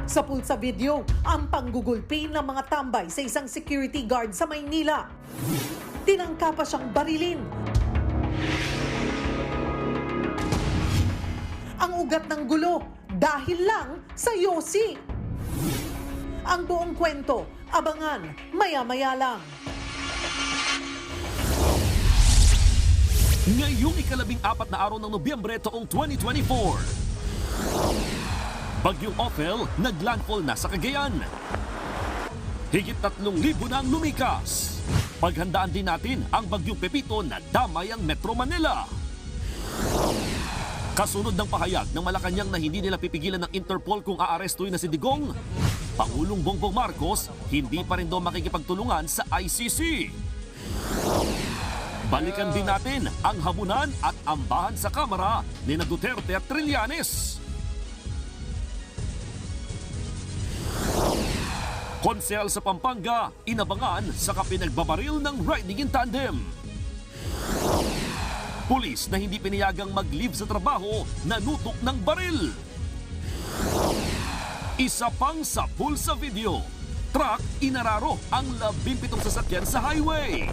Sa pulsa video, ang panggugulpi ng mga tambay sa isang security guard sa Maynila. Tinangka pa siyang barilin. Ang ugat ng gulo dahil lang sa yosi. Ang buong kwento, abangan maya-maya lang. Ngayong ika-14 na araw ng Nobyembre taong 2024. Bagyong Ophel naglandfall na sa Cagayan. Higit 3,000 na ang lumikas. Paghandaan din natin ang Bagyong Pepito na damay ang Metro Manila. Kasunod ng pahayag ng Malacanang na hindi nila pipigilan ng Interpol kung aarestuin na si Digong, Pangulong Bongbong Marcos hindi pa rin daw makikipagtulungan sa ICC. Balikan din natin ang habunan at ambahan sa Kamara ni Duterte at Trillanes. Konsehal sa Pampanga, inabangan sa kapinagbabaril ng riding in tandem. Pulis na hindi pinayagang mag-leave sa trabaho, nanutok ng baril. Isa pang sapul sa video. Truck inararo ang 17 sasakyan sa highway.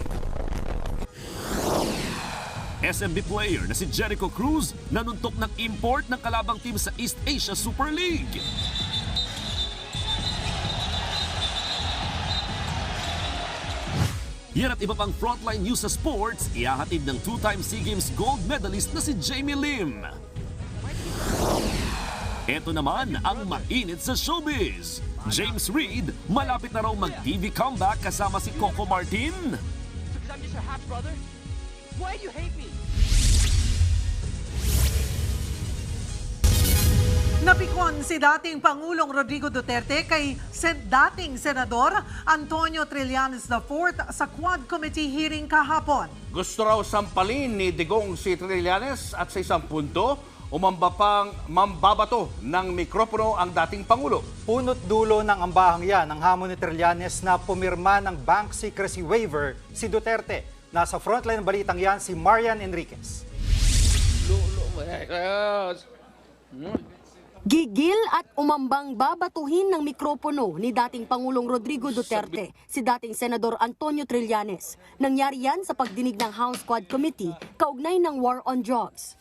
SMB player na si Jericho Cruz nanuntok ng import ng kalabang team sa East Asia Super League. Yan at iba pang frontline news sa sports, ihahatid ng 2-time SEA Games gold medalist na si Jamie Lim. Ito naman ang mainit sa showbiz. James Reid malapit na raw mag-TV comeback kasama si Coco Martin. Because I'm just your half brother? Why do you hate me? Napikon si dating Pangulong Rodrigo Duterte kay dating Senador Antonio Trillanes IV sa Quad Committee hearing kahapon. Gusto raw sampalin ni Digong si Trillanes at sa isang punto, umamba pang mambabato ng mikropono ang dating Pangulo. Punot dulo ng ambahang yan ang hamon ni Trillanes na pumirma ng bank secrecy waiver si Duterte. Nasa frontline ng balitang yan si Marian Enriquez. Gigil at umambang babatuhin ng mikropono ni dating Pangulong Rodrigo Duterte si dating Senador Antonio Trillanes. Nangyari yan sa pagdinig ng House Quad Committee kaugnay ng war on drugs.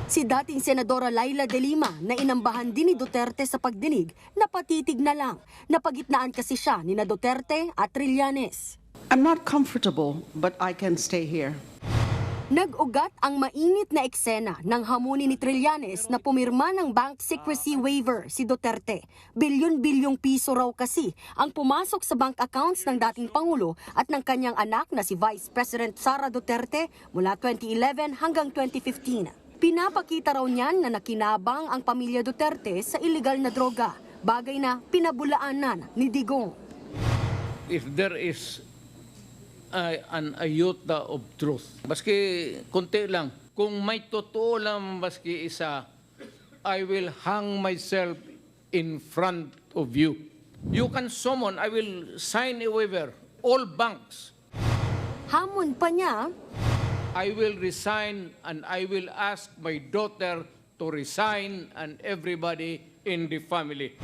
Si dating Senadora Laila De Lima na inambahan din ni Duterte sa pagdinig, napatitig na lang. Napagitnaan kasi siya ni na Duterte at Trillanes. I'm not comfortable, but I can stay here. Nag-ugat ang mainit na eksena ng hamunin ni Trillanes na pumirma ng bank secrecy waiver si Duterte. Bilyon-bilyong piso raw kasi ang pumasok sa bank accounts ng dating Pangulo at ng kanyang anak na si Vice President Sara Duterte mula 2011 hanggang 2015. Pinapakita raw niyan na nakinabang ang pamilya Duterte sa illegal na droga, bagay na pinabulaanan ni Digong. If there is an ayota of truth. Baski konti lang. Kung may totoo lang baski isa, I will hang myself in front of you. You can summon, I will sign a waiver. All banks. Hamon pa niya, I will resign and I will ask my daughter to resign and everybody in the family.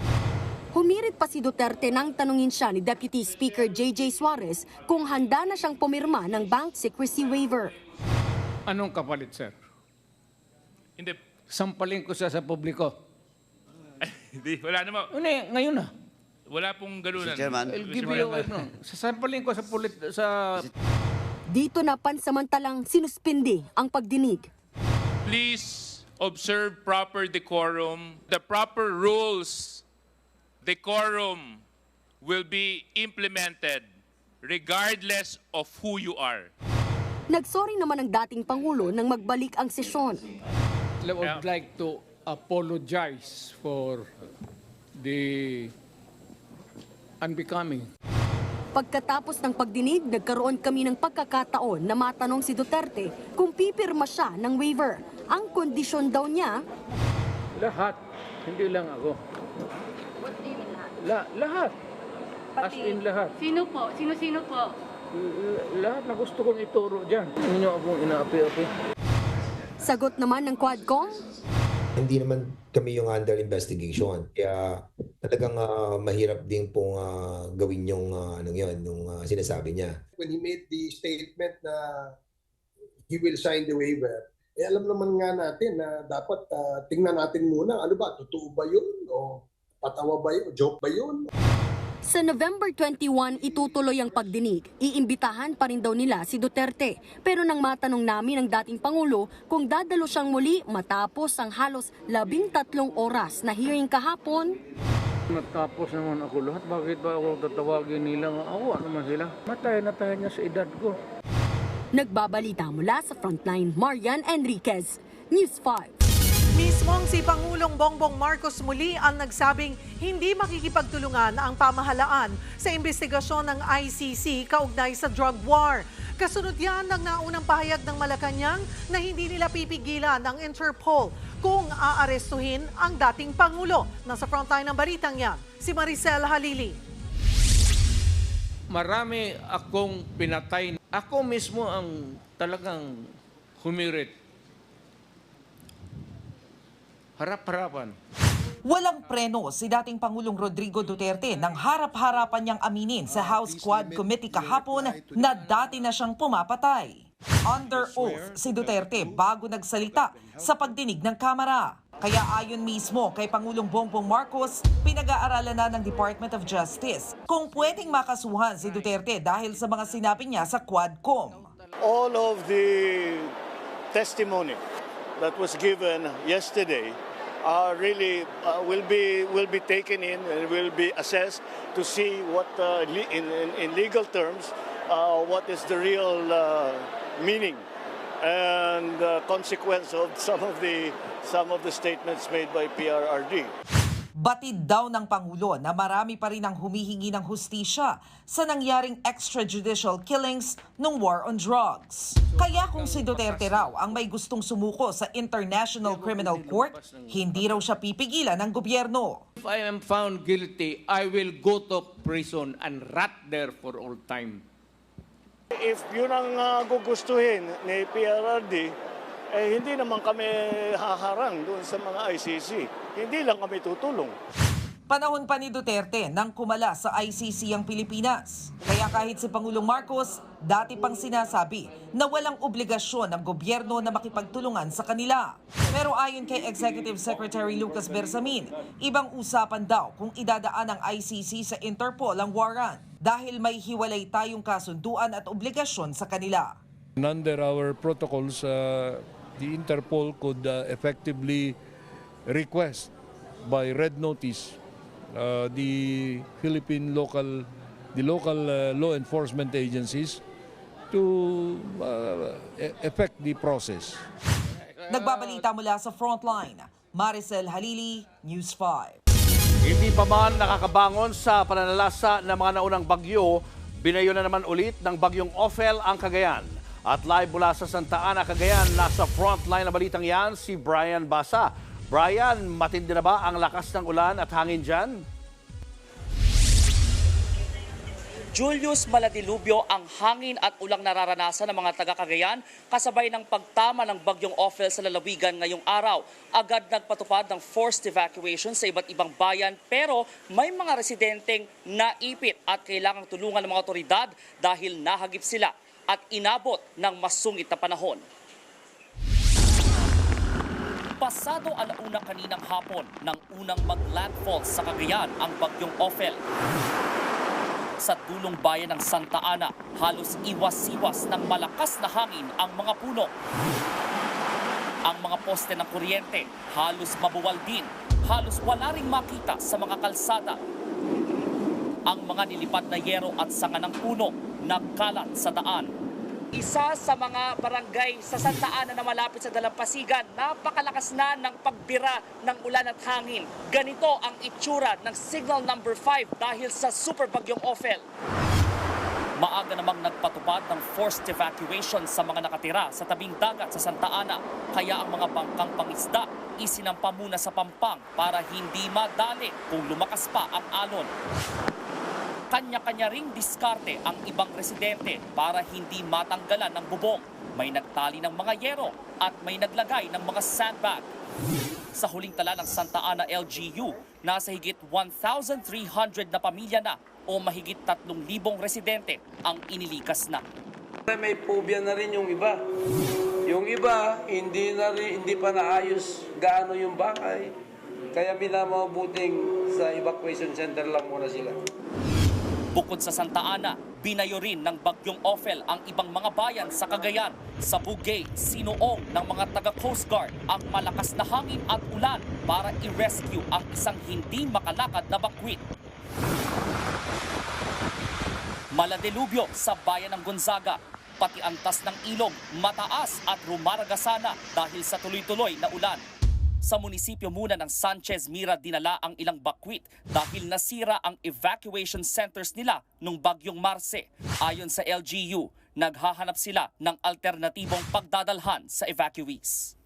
humirit pa si Duterte nang tanungin siya ni Deputy Speaker J.J. Suarez kung handa na siyang pumirma ng bank secrecy waiver. Anong kapalit, sir? Hindi. Sampalin ko siya sa publiko. Hindi, wala naman. Ngayon na. Wala pong ganunan. I'll give you sasampalin ko sa Dito na pansamantalang sinuspindi ang pagdinig. Please observe proper decorum. The proper rules, decorum, will be implemented regardless of who you are. Nagsorry naman ang dating Pangulo nang magbalik ang sesyon. I would like to apologize for the unbecoming. Pagkatapos ng pagdinig, nagkaroon kami ng pagkakataon na matanong si Duterte kung pipirma siya ng waiver. Ang kondisyon daw niya, Lahat, hindi lang ako. What do you mean lahat? Lahat. As in lahat. Sino po? Sino-sino po? Lahat na gusto kong ituro dyan. Hindi niyo akong inaapi-api. sagot naman ng Quadcom, Hindi naman kami yung under investigation. Kaya talagang mahirap din pong gawin yung sinasabi niya. When he made the statement na he will sign the waiver, alam naman nga natin na dapat tingnan natin muna, ano ba, totoo ba yun? O patawa ba yun? Joke ba yun? Sa November 21, itutuloy ang pagdinig. Iimbitahan pa rin daw nila si Duterte. Pero nang matanong namin ang dating Pangulo kung dadalo siyang muli matapos ang halos 13 oras na hearing kahapon, Natapos naman ako lahat. Bakit ba ako tatawagin nila? Awa naman sila. Matay na tayo niya sa edad ko. nagbabalita mula sa Frontline, Marian Enriquez, News 5. Mismong si Pangulong Bongbong Marcos muli ang nagsabing hindi makikipagtulungan ang pamahalaan sa investigasyon ng ICC kaugnay sa drug war. Kasunod yan ng naunang pahayag ng Malacanang na hindi nila pipigilan ng Interpol kung aarestuhin ang dating Pangulo. Nasa frontline ng balitang yan, si Maricel Halili. Marami akong pinatay. Ako mismo ang talagang humirit. Harap-harapan. Walang preno si dating Pangulong Rodrigo Duterte nang harap-harapan niyang aminin sa House Quad Committee kahapon na dati na siyang pumapatay. Under oath si Duterte bago nagsalita sa pagdinig ng Kamara. Kaya ayon mismo kay Pangulong Bongbong Marcos, pinag-aaralan na ng Department of Justice kung pwedeng makasuhan si Duterte dahil sa mga sinabi niya sa Quadcom. All of the testimony that was given yesterday really will be taken in and will be assessed to see what in legal terms what is the real meaning and consequence of some of the statements made by PRRD. Batid daw ng Pangulo na marami pa rin ang humihingi ng hustisya sa nangyaring extrajudicial killings ng war on drugs. Kaya kung si Duterte raw ang may gustong sumuko sa International Criminal Court, hindi raw siya pipigilan ng gobyerno. If I am found guilty, I will go to prison and rot there for all time. If yun ang gugustuhin ni PRRD, hindi naman kami haharang doon sa mga ICC. Hindi lang kami tutulong. Panahon pa ni Duterte nang kumala sa ICC ang Pilipinas. Kaya kahit si Pangulong Marcos, dati pang sinasabi na walang obligasyon ng gobyerno na makipagtulungan sa kanila. Pero ayon kay Executive Secretary Lucas Bersamin, ibang usapan daw kung idadaan ng ICC sa Interpol ang warrant dahil may hiwalay tayong kasunduan at obligasyon sa kanila. Under our protocols, the Interpol could effectively request by red notice the local law enforcement agencies to effect the process. Nagbabalita mula sa Frontline, Maricel Halili, News 5. Hindi pa man nakakabangon sa pananalasa ng mga naunang bagyo, binayo na naman ulit ng bagyong Ophel ang Cagayan. At live mula sa Santa Ana, Cagayan, nasa frontline na balitang yan, si Brian Basa. Brian, matindi na ba ang lakas ng ulan at hangin dyan? Julius, maladilubyo ang hangin at ulang nararanasan ng mga taga-Cagayan kasabay ng pagtama ng bagyong Ophel sa lalawigan ngayong araw. Agad nagpatupad ng forced evacuation sa iba't ibang bayan pero may mga residenteng naipit at kailangang tulungan ng mga otoridad dahil nahagip sila at inabot ng masungit na panahon. Pasado alauna kaninang hapon nang unang mag-landfall sa Cagayan ang bagyong Ophel. Sa dulong bayan ng Santa Ana, halos iwas-iwas ng malakas na hangin ang mga puno. Ang mga poste ng kuryente halos mabuwal din, halos wala ring makita sa mga kalsada. Ang mga nilipad na yero at sanga ng puno nagkalat sa daan. Isa sa mga barangay sa Santa Ana na malapit sa Dalampasigan, napakalakas na ng pagbira ng ulan at hangin. Ganito ang itsura ng signal number 5 dahil sa super bagyong Ophel. Maaga namang nagpatupad ng forced evacuation sa mga nakatira sa tabing dagat sa Santa Ana. Kaya ang mga bangkang pangisda isinampa muna sa Pampang para hindi madali kung lumakas pa ang alon. Kanya-kanya ring diskarte ang ibang residente para hindi matanggalan ng bubong. May nagtali ng mga yero at may naglagay ng mga sandbag. Sa huling tala ng Santa Ana LGU, nasa higit 1,300 na pamilya na o mahigit 3,000 residente ang inilikas na. May phobia na rin yung iba. Yung iba, hindi pa naayos gaano yung bahay. Kaya pinamabuting sa evacuation center lang muna sila. Bukod sa Santa Ana, binayo rin ng bagyong Ophel ang ibang mga bayan sa Cagayan. Sa Bugay, sinuong ng mga taga-Coast Guard ang malakas na hangin at ulan para i-rescue ang isang hindi makalakad na bakwit. Maladelubyo sa bayan ng Gonzaga. Pati antas ng ilog, mataas at rumaragasana dahil sa tuloy-tuloy na ulan. Sa munisipyo muna ng Sanchez Mira dinala ang ilang bakwit dahil nasira ang evacuation centers nila nung bagyong Marce. Ayon sa LGU, naghahanap sila ng alternatibong pagdadalhan sa evacuees.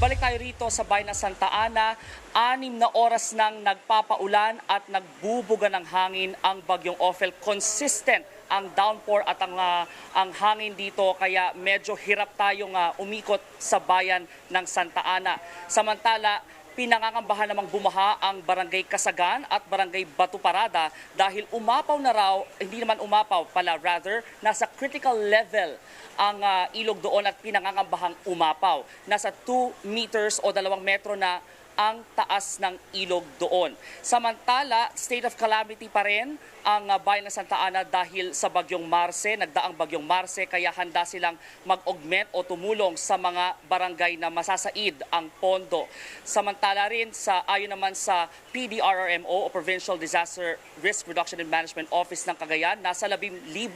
Balik tayo rito sa bayan ng Santa Ana. 6 na oras nang nagpapaulan at nagbubuga ng hangin ang bagyong Ophel. Consistent ang downpour at ang hangin dito kaya medyo hirap tayong umikot sa bayan ng Santa Ana. Samantala, pinangangambahan namang bumaha ang Barangay Kasagan at Barangay Batu Parada dahil umapaw na raw, hindi naman umapaw pala, rather, nasa critical level ang ilog doon at pinangangambahang umapaw. Nasa 2 meters o 2 metro na ang taas ng ilog doon. Samantala, state of calamity pa rin ang bayan ng Santa Ana dahil sa bagyong Marce, nagdaang bagyong Marce, kaya handa silang mag-augment o tumulong sa mga barangay na masasaid ang pondo. Samantala rin, ayon naman sa PDRRMO o Provincial Disaster Risk Reduction and Management Office ng Cagayan, nasa 17,000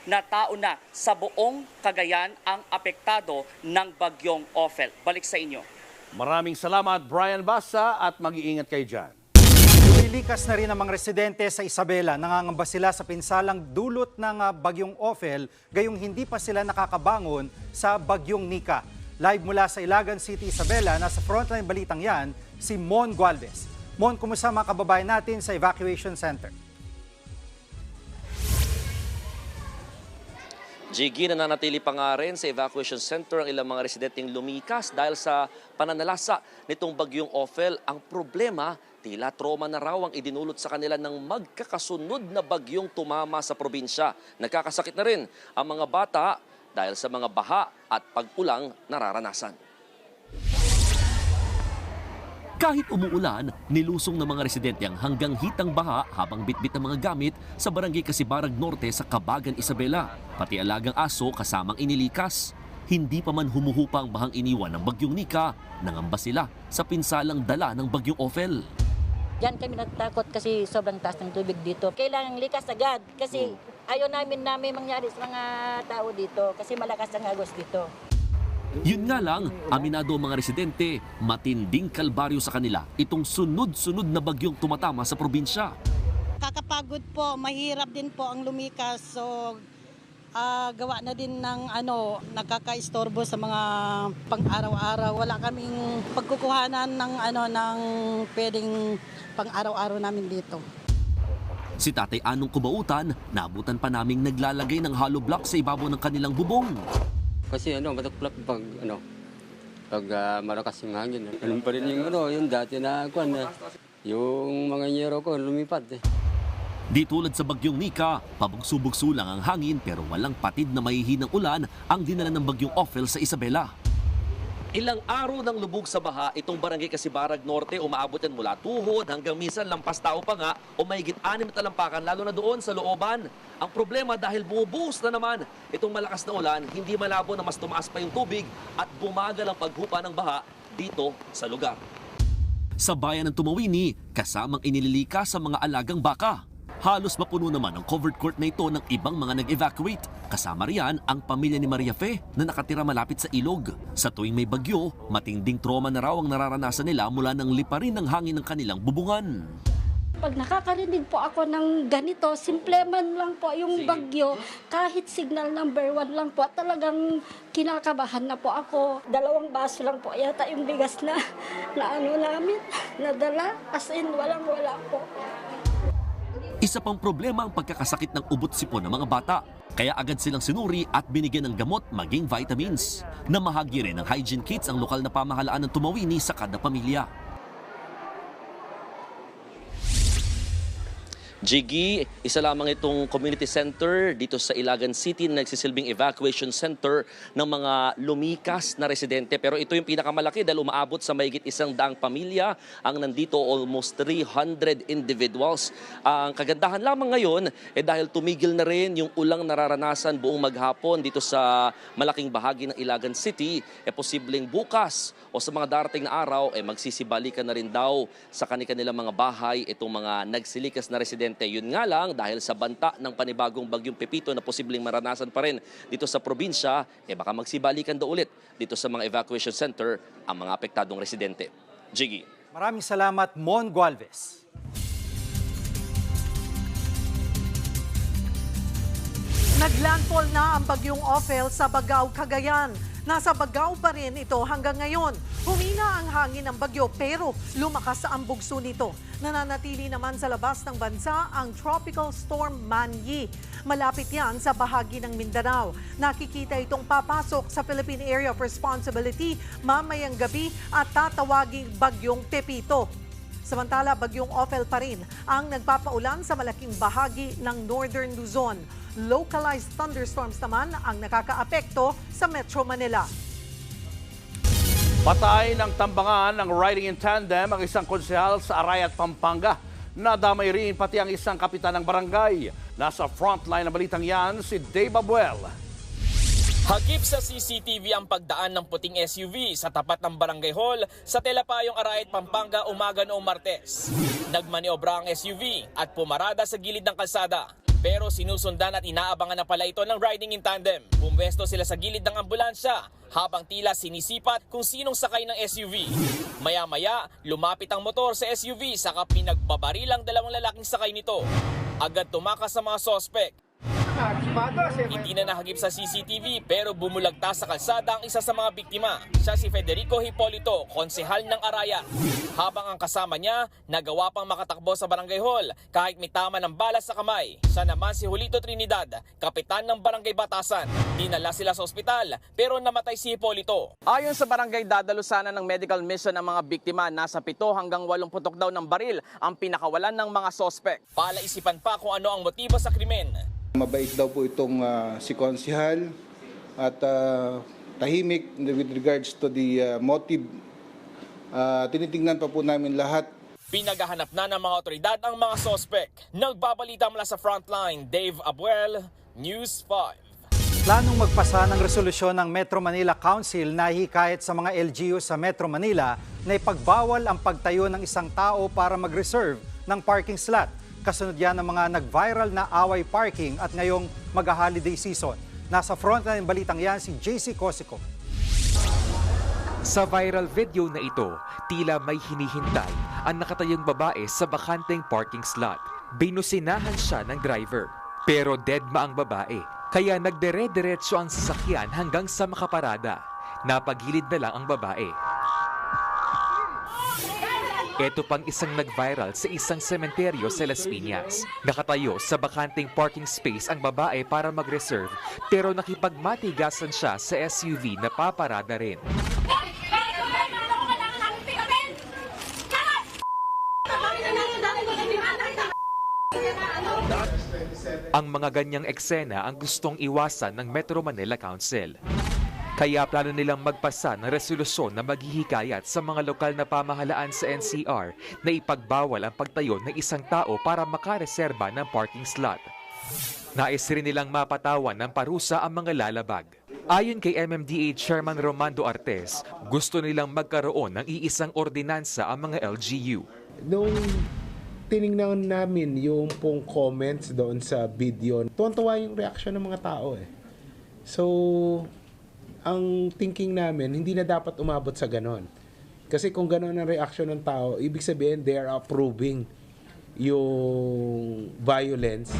na tao na sa buong Cagayan ang apektado ng bagyong Ophel. Balik sa inyo. Maraming salamat, Brian Basa, at mag-iingat kayo dyan. Lumilikas na rin ang mga residente sa Isabela. Nangangamba sila sa pinsalang dulot ng bagyong Ophel, gayong hindi pa sila nakakabangon sa bagyong Nika. Live mula sa Ilagan City, Isabela, nasa frontline balitang yan, si Mon Gualvez. Mon, kumusta mga kababayan natin sa evacuation center? Jiggy, nananatili pa nga rin sa evacuation center ang ilang mga residenteng lumikas dahil sa pananalasa nitong bagyong Ophel. Ang problema, tila trauma na raw ang idinulot sa kanila ng magkakasunod na bagyong tumama sa probinsya. Nagkakasakit na rin ang mga bata dahil sa mga baha at pag-ulang nararanasan. Kahit umuulan, nilusong ng mga residente ang hanggang hitang baha habang bitbit ang mga gamit sa Barangay Kasibarag Norte sa Cabagan, Isabela. Pati alagang aso kasamang inilikas. Hindi pa man humuhupa ang bahang iniwan ng bagyong Nika, nangamba sila sa pinsalang dala ng bagyong Ophel. Diyan kami nagtakot kasi sobrang taas ng tubig dito. Kailangan likas agad kasi ayaw namin mangyari sa mga tao dito kasi malakas ang agos dito. Yun nga lang, aminado ang mga residente, matinding kalbaryo sa kanila itong sunod-sunod na bagyong tumatama sa probinsya. Kakapagod po, mahirap din po ang lumikas. So gawa na din ng nakakaistorbo sa mga pang-araw-araw. Wala kaming pagkukuhanan ng pwedeng pang-araw-araw namin dito. Si Tatay Anong Kubautan, naabutan pa naming naglalagay ng hollow block sa ibabaw ng kanilang bubong. Kasi matuklap pag malakas yung hangin. Ganun pa rin yung dati na yung mga nyero ko lumipat eh. Di tulad sa bagyong Nika, pabugso-bugso lang ang hangin pero walang patid na mahihinang ulan ang dinala ng bagyong Ophel sa Isabela. Ilang araw ng lubog sa baha itong Barangay Kasibarag Norte, umaabot yan mula tuhod hanggang minsan lampas tao pa nga o mahigit 6 na talampakan lalo na doon sa looban. Ang problema dahil bumubuhos na naman itong malakas na ulan, hindi malabo na mas tumaas pa yung tubig at bumagal ang paghupa ng baha dito sa lugar. Sa bayan ng Tumawini, kasamang inililikas sa mga alagang baka. Halos mapuno naman ang covered court na ito ng ibang mga nag-evacuate. Kasama riyan ang pamilya ni Maria Fe na nakatira malapit sa ilog. Sa tuwing may bagyo, matinding trauma na raw ang nararanasan nila mula ng liparin ng hangin ng kanilang bubungan. Pag nakakarinig po ako ng ganito, simple man lang po yung bagyo, kahit signal number 1 lang po, talagang kinakabahan na po ako. 2 baso lang po yata yung bigas na namin, nadala, as in walang-wala po. Isa pang problema ang pagkakasakit ng ubot-sipon ng mga bata. Kaya agad silang sinuri at binigyan ng gamot maging vitamins. Namahagi rin ng hygiene kits ang lokal na pamahalaan ng Tumawini sa kada pamilya. Jiggy, isa lamang itong community center dito sa Ilagan City na nagsisilbing evacuation center ng mga lumikas na residente. Pero ito yung pinakamalaki dahil umaabot sa mahigit 100 pamilya ang nandito, almost 300 individuals. Ang kagandahan lamang ngayon dahil tumigil na rin yung ulang nararanasan buong maghapon dito sa malaking bahagi ng Ilagan City, posibleng bukas o sa mga darating na araw magsisibalikan na rin daw sa kanilang mga bahay itong mga nagsilikas na residente. Yun nga lang, dahil sa banta ng panibagong bagyong Pepito na posibleng maranasan pa rin dito sa probinsya, baka magsibalikan daw ulit dito sa mga evacuation center ang mga apektadong residente. Jiggy. Maraming salamat, Mon Gualvez. Naglandfall na ang bagyong Ophel sa Bagao, Cagayan. Nasa Bagao pa rin ito hanggang ngayon. Humina ang hangin ng bagyo pero lumakas ang bugso nito. Nananatili naman sa labas ng bansa ang Tropical Storm Manyi. Malapit yan sa bahagi ng Mindanao. Nakikita itong papasok sa Philippine Area of Responsibility mamayang gabi at tatawaging bagyong Pepito. Samantala, bagyong Ophel pa rin ang nagpapaulan sa malaking bahagi ng Northern Luzon. Localized thunderstorms naman ang nakakaapekto sa Metro Manila. Patay ng tambangan ng riding in tandem ang isang konsehal sa Arayat, Pampanga. Nadamay rin pati ang isang kapitan ng barangay. Nasa frontline ng balitang yan si Dave Abuel. Hagip sa CCTV ang pagdaan ng puting SUV sa tapat ng Barangay Hall sa Telapayong Arayat, Pampanga umaga noong Martes. Nagmaniobra ang SUV at pumarada sa gilid ng kalsada. Pero sinusundan at inaabangan na pala ito ng riding in tandem. Pumwesto sila sa gilid ng ambulansya habang tila sinisipat kung sinong sakay ng SUV. Maya-maya, lumapit ang motor sa SUV saka pinagbabaril ang dalawang lalaking sakay nito. Agad tumakas sa mga sospek. Hindi na nahagip sa CCTV pero bumulagta sa kalsada ang isa sa mga biktima. Siya si Federico Hipolito, konsehal ng Arayat. Habang ang kasama niya, nagawa pang makatakbo sa Barangay Hall kahit may tama ng bala sa kamay. Siya naman si Julito Trinidad, kapitan ng Barangay Batasan. Dinala sila sa ospital pero namatay si Hipolito. Ayon sa barangay, dadalo sana ng medical mission ang mga biktima. Nasa 7 hanggang 8 putok daw ng baril ang pinakawalan ng mga sospek. Palaisipan pa kung ano ang motibo sa krimen. Mabait daw po itong si konsehal at tahimik with regards to the motive. Tinitingnan pa po namin lahat. Pinaghahanap na ng mga otoridad ang mga sospek. Nagbabalita mula sa frontline, Dave Abuel, News 5. Planong magpasa ng resolusyon ng Metro Manila Council na hikayat sa mga LGU sa Metro Manila na ipagbawal ang pagtayo ng isang tao para mag-reserve ng parking slot. Kasunod yan ng mga nag-viral na away parking at ngayong mag-holiday season. Nasa frontline ng balitang yan si JC Cosico. Sa viral video na ito, tila may hinihintay ang nakatayong babae sa bakanteng parking slot. Binusinahan siya ng driver. Pero deadma ang babae, kaya nagdire-diretso ang sasakyan hanggang sa makaparada. Napagilid na lang ang babae. Ito pang isang nag-viral sa isang sementeryo sa Las Piñas. Nakatayo sa bakanteng parking space ang babae para mag-reserve pero nakipagmatigasan siya sa SUV na paparada rin. Ang mga ganyang eksena ang gustong iwasan ng Metro Manila Council. Kaya plano nilang magpasa ng resolusyon na maghihikayat sa mga lokal na pamahalaan sa NCR na ipagbawal ang pagtayo ng isang tao para makareserba ng parking slot. Nais rin nilang mapatawan ng parusa ang mga lalabag. Ayon kay MMDA Chairman Romando Artes, gusto nilang magkaroon ng iisang ordinansa ang mga LGU. Nung tinignan namin yung pong comments doon sa video, tuwan-tuwa yung reaction ng mga tao eh. So, ang thinking namin, hindi na dapat umabot sa ganon. Kasi kung ganon ang reaction ng tao, ibig sabihin they are approving yung violence.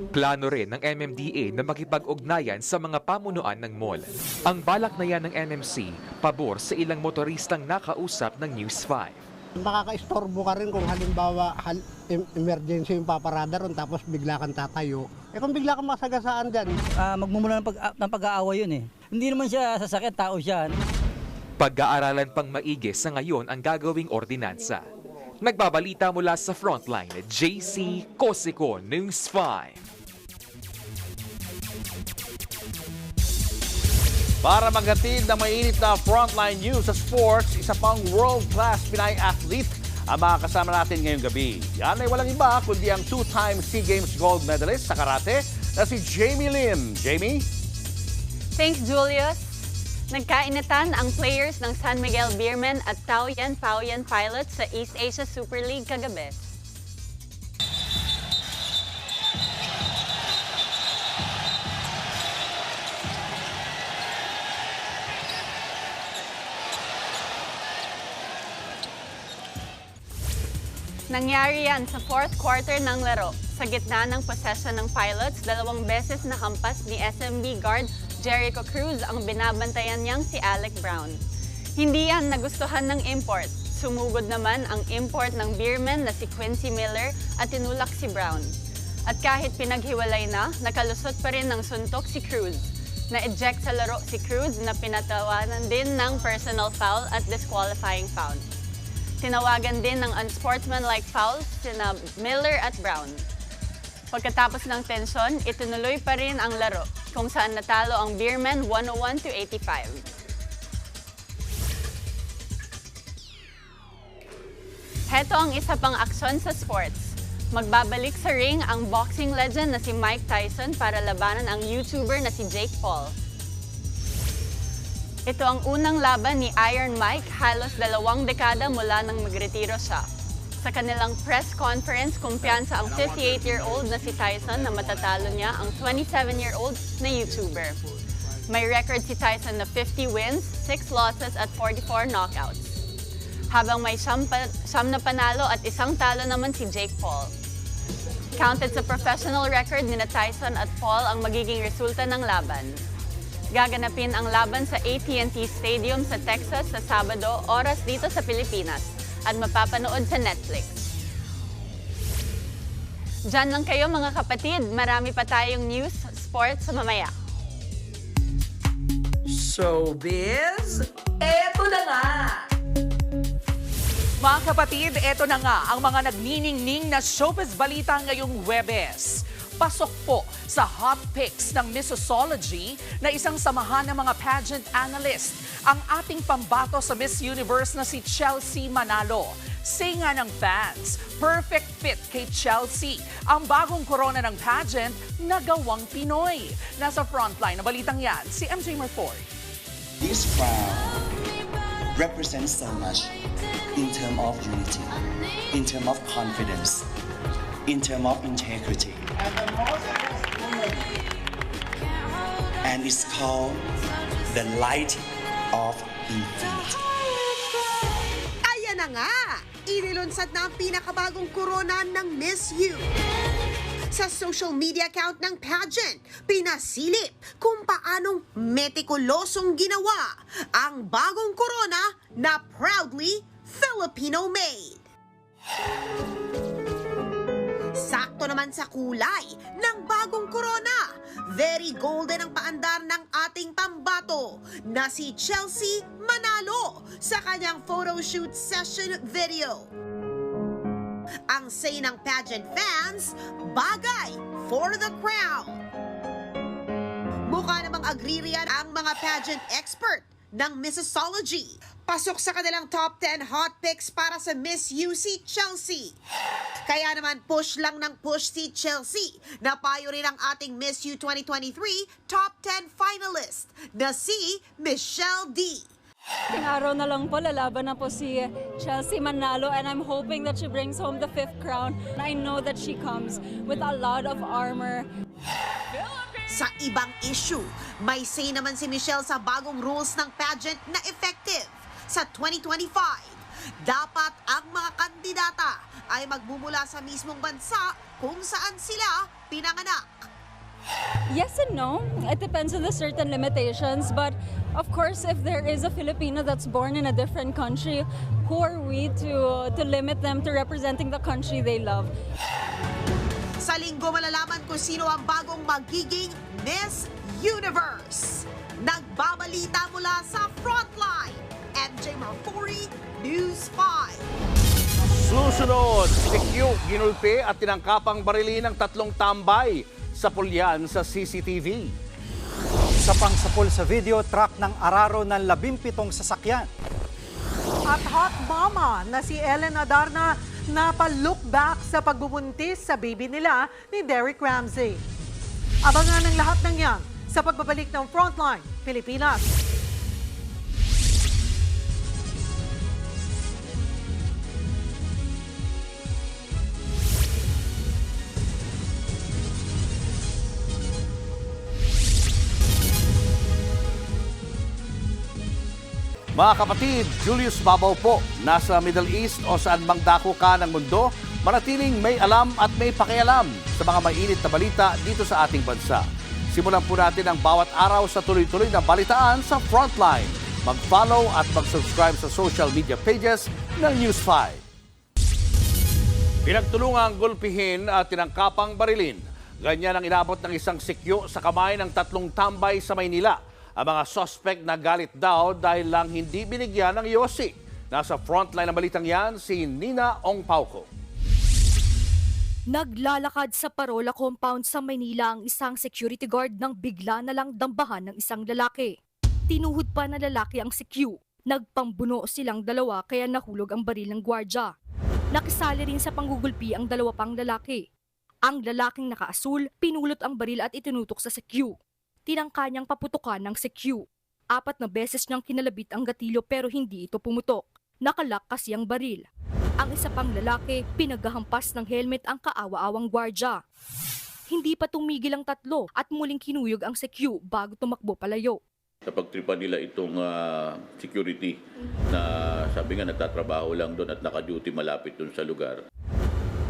Plano rin ng MMDA na makipag-ugnayan sa mga pamunuan ng mall. Ang balak na yan ng NMC, pabor sa ilang motoristang nakausap ng News 5. Makaka-istorbo ka rin kung halimbawa emergency yung paparada ron tapos bigla kang tatayo. Kung bigla kang masagasaan dyan. Magmumula ng pag-aaway yun eh. Hindi naman siya sasakit, tao siya. Pag-aaralan pang maigi sa ngayon ang gagawing ordinansa. Nagbabalita mula sa Frontline, JC Cosico, News 5. Para maghatid ng mainit na Frontline News sa sports, isa pang world-class Pinay athlete ang makakasama natin ngayong gabi. Yan ay walang iba kundi ang 2-time SEA Games gold medalist sa karate na si Jamie Lim. Jamie? Thanks, Julius. Nagkainitan ang players ng San Miguel Beermen at Taoyuan Pilots sa East Asia Super League kagabi. Nangyari yan sa fourth quarter ng laro. Sa gitna ng possession ng Pilots, 2 beses na hampas ni SMB guard Jericho Cruz ang binabantayan niyang si Alec Brown. Hindi yan nagustuhan ng import. Sumugod naman ang import ng Beermen na si Quincy Miller at tinulak si Brown. At kahit pinaghiwalay na, nakalusot pa rin ng suntok si Cruz. Na-eject sa laro si Cruz na pinatawanan din ng personal foul at disqualifying foul. Tinawagan din ng unsportsmanlike fouls sina Miller at Brown. Pagkatapos ng tensyon, itinuloy pa rin ang laro kung saan natalo ang Beermen 101-85. Heto ang isa pang aksyon sa sports. Magbabalik sa ring ang boxing legend na si Mike Tyson para labanan ang YouTuber na si Jake Paul. Ito ang unang laban ni Iron Mike halos 2 dekada mula nang magretiro siya. Sa kanilang press conference, kumpiyansa ang 58-year-old na si Tyson na matatalo niya ang 27-year-old na YouTuber. May record si Tyson na 50 wins, 6 losses at 44 knockouts. Habang may 9 na panalo at 1 talo naman si Jake Paul. Counted sa professional record ni Tyson at Paul ang magiging resulta ng laban. Gaganapin ang laban sa AT&T Stadium sa Texas sa Sabado, oras dito sa Pilipinas, at mapapanood sa Netflix. Diyan lang kayo mga kapatid, marami pa tayong news, sports sa mamaya. Showbiz, eto na nga! Mga kapatid, eto na nga ang mga nagniningning na showbiz balita ngayong Huwebes. Pasok po sa hot picks ng Missology na isang samahan ng mga pageant analyst ang ating pambato sa Miss Universe na si Chelsea Manalo. Say nga ng fans, perfect fit kay Chelsea. Ang bagong corona ng pageant, nagawang Pinoy. Nasa frontline na balitang yan, si MJ Marford. This crown represents so much in terms of unity, in terms of confidence, in terms of integrity. And it's called the light of infinity. Ayan na nga! Inilunsad na ang pinakabagong corona ng Miss U. Sa social media account ng pageant, pinasilip kung paanong metikulosong ginawa ang bagong corona na proudly Filipino-made. Sakto naman sa kulay ng bagong corona. Very golden ang paandar ng ating pambato na si Chelsea Manalo sa kanyang photoshoot session video. Ang say ng pageant fans, bagay for the crown. Mukha namang agree riyan ang mga pageant expert ng Missology. Pasok sa kanilang top 10 hot picks para sa Miss UC Chelsea. Kaya naman push lang ng push si Chelsea. Napayo rin ang ating Miss U 2023 top 10 finalist na si Michelle D. Araw na lang po, lalaban na po si Chelsea Manalo and I'm hoping that she brings home the 5th crown. I know that she comes with a lot of armor. Sa ibang issue, may say naman si Michelle sa bagong rules ng pageant na effective sa 2025. Dapat ang mga kandidata ay magmumula sa mismong bansa kung saan sila pinanganak. Yes and no. It depends on the certain limitations, but Of course, if there is a Filipino that's born in a different country, who are we to limit them to representing the country they love? Sa linggo malalaman kung sino ang bagong magiging Miss Universe. Nagbabalita mula sa Frontline. MJ Marfori, News 5. Susunod, si Q ginulpi at tinangkapang barilin ng 3 tambay sa pulyan sa CCTV. Sa pangsapol sa video, truck ng araro ng 17 sasakyan. At hot mama na si Ellen Adarna napalook back sa pagbubuntis sa baby nila ni Derek Ramsey. Abangan ang lahat ng yan sa pagbabalik ng Frontline Pilipinas. Mga kapatid, Julius Babaw po, nasa Middle East o saan mang dako ka ng mundo, manatiling may alam at may pakialam sa mga mainit na balita dito sa ating bansa. Simulan po natin ang bawat araw sa tuloy-tuloy na balitaan sa Frontline. Mag-follow at mag-subscribe sa social media pages ng News 5. Pinagtulungang gulpihin at tinangkapang barilin. Ganyan ang inabot ng isang sikyo sa kamay ng 3 tambay sa Maynila. Ang mga suspect na galit daw dahil lang hindi binigyan ng yosi. Nasa frontline ng balitang yan, si Nina Ong Pauco. Naglalakad sa Parola Compound sa Maynila ang isang security guard nang bigla na lang dambahan ng isang lalaki. Tinuhod pa na lalaki ang CQ. Nagpambuno silang dalawa kaya nahulog ang baril ng gwardya. Nakisali rin sa panggugulpi ang 2 pang lalaki. Ang lalaking nakaasul, pinulot ang baril at itinutok sa CQ. Tinangka niyang paputukan ng CQ. 4 na beses niyang kinalabit ang gatilyo pero hindi ito pumutok. Nakalak kasi ang baril. Ang isa pang lalaki, pinaghahampas ng helmet ang kaawa-awang gwardya. Hindi pa tumigil ang 3 at muling kinuyog ang CQ bago tumakbo palayo. Napagtripan nila itong security na sabi nga nagtatrabaho lang doon at naka-duty malapit doon sa lugar.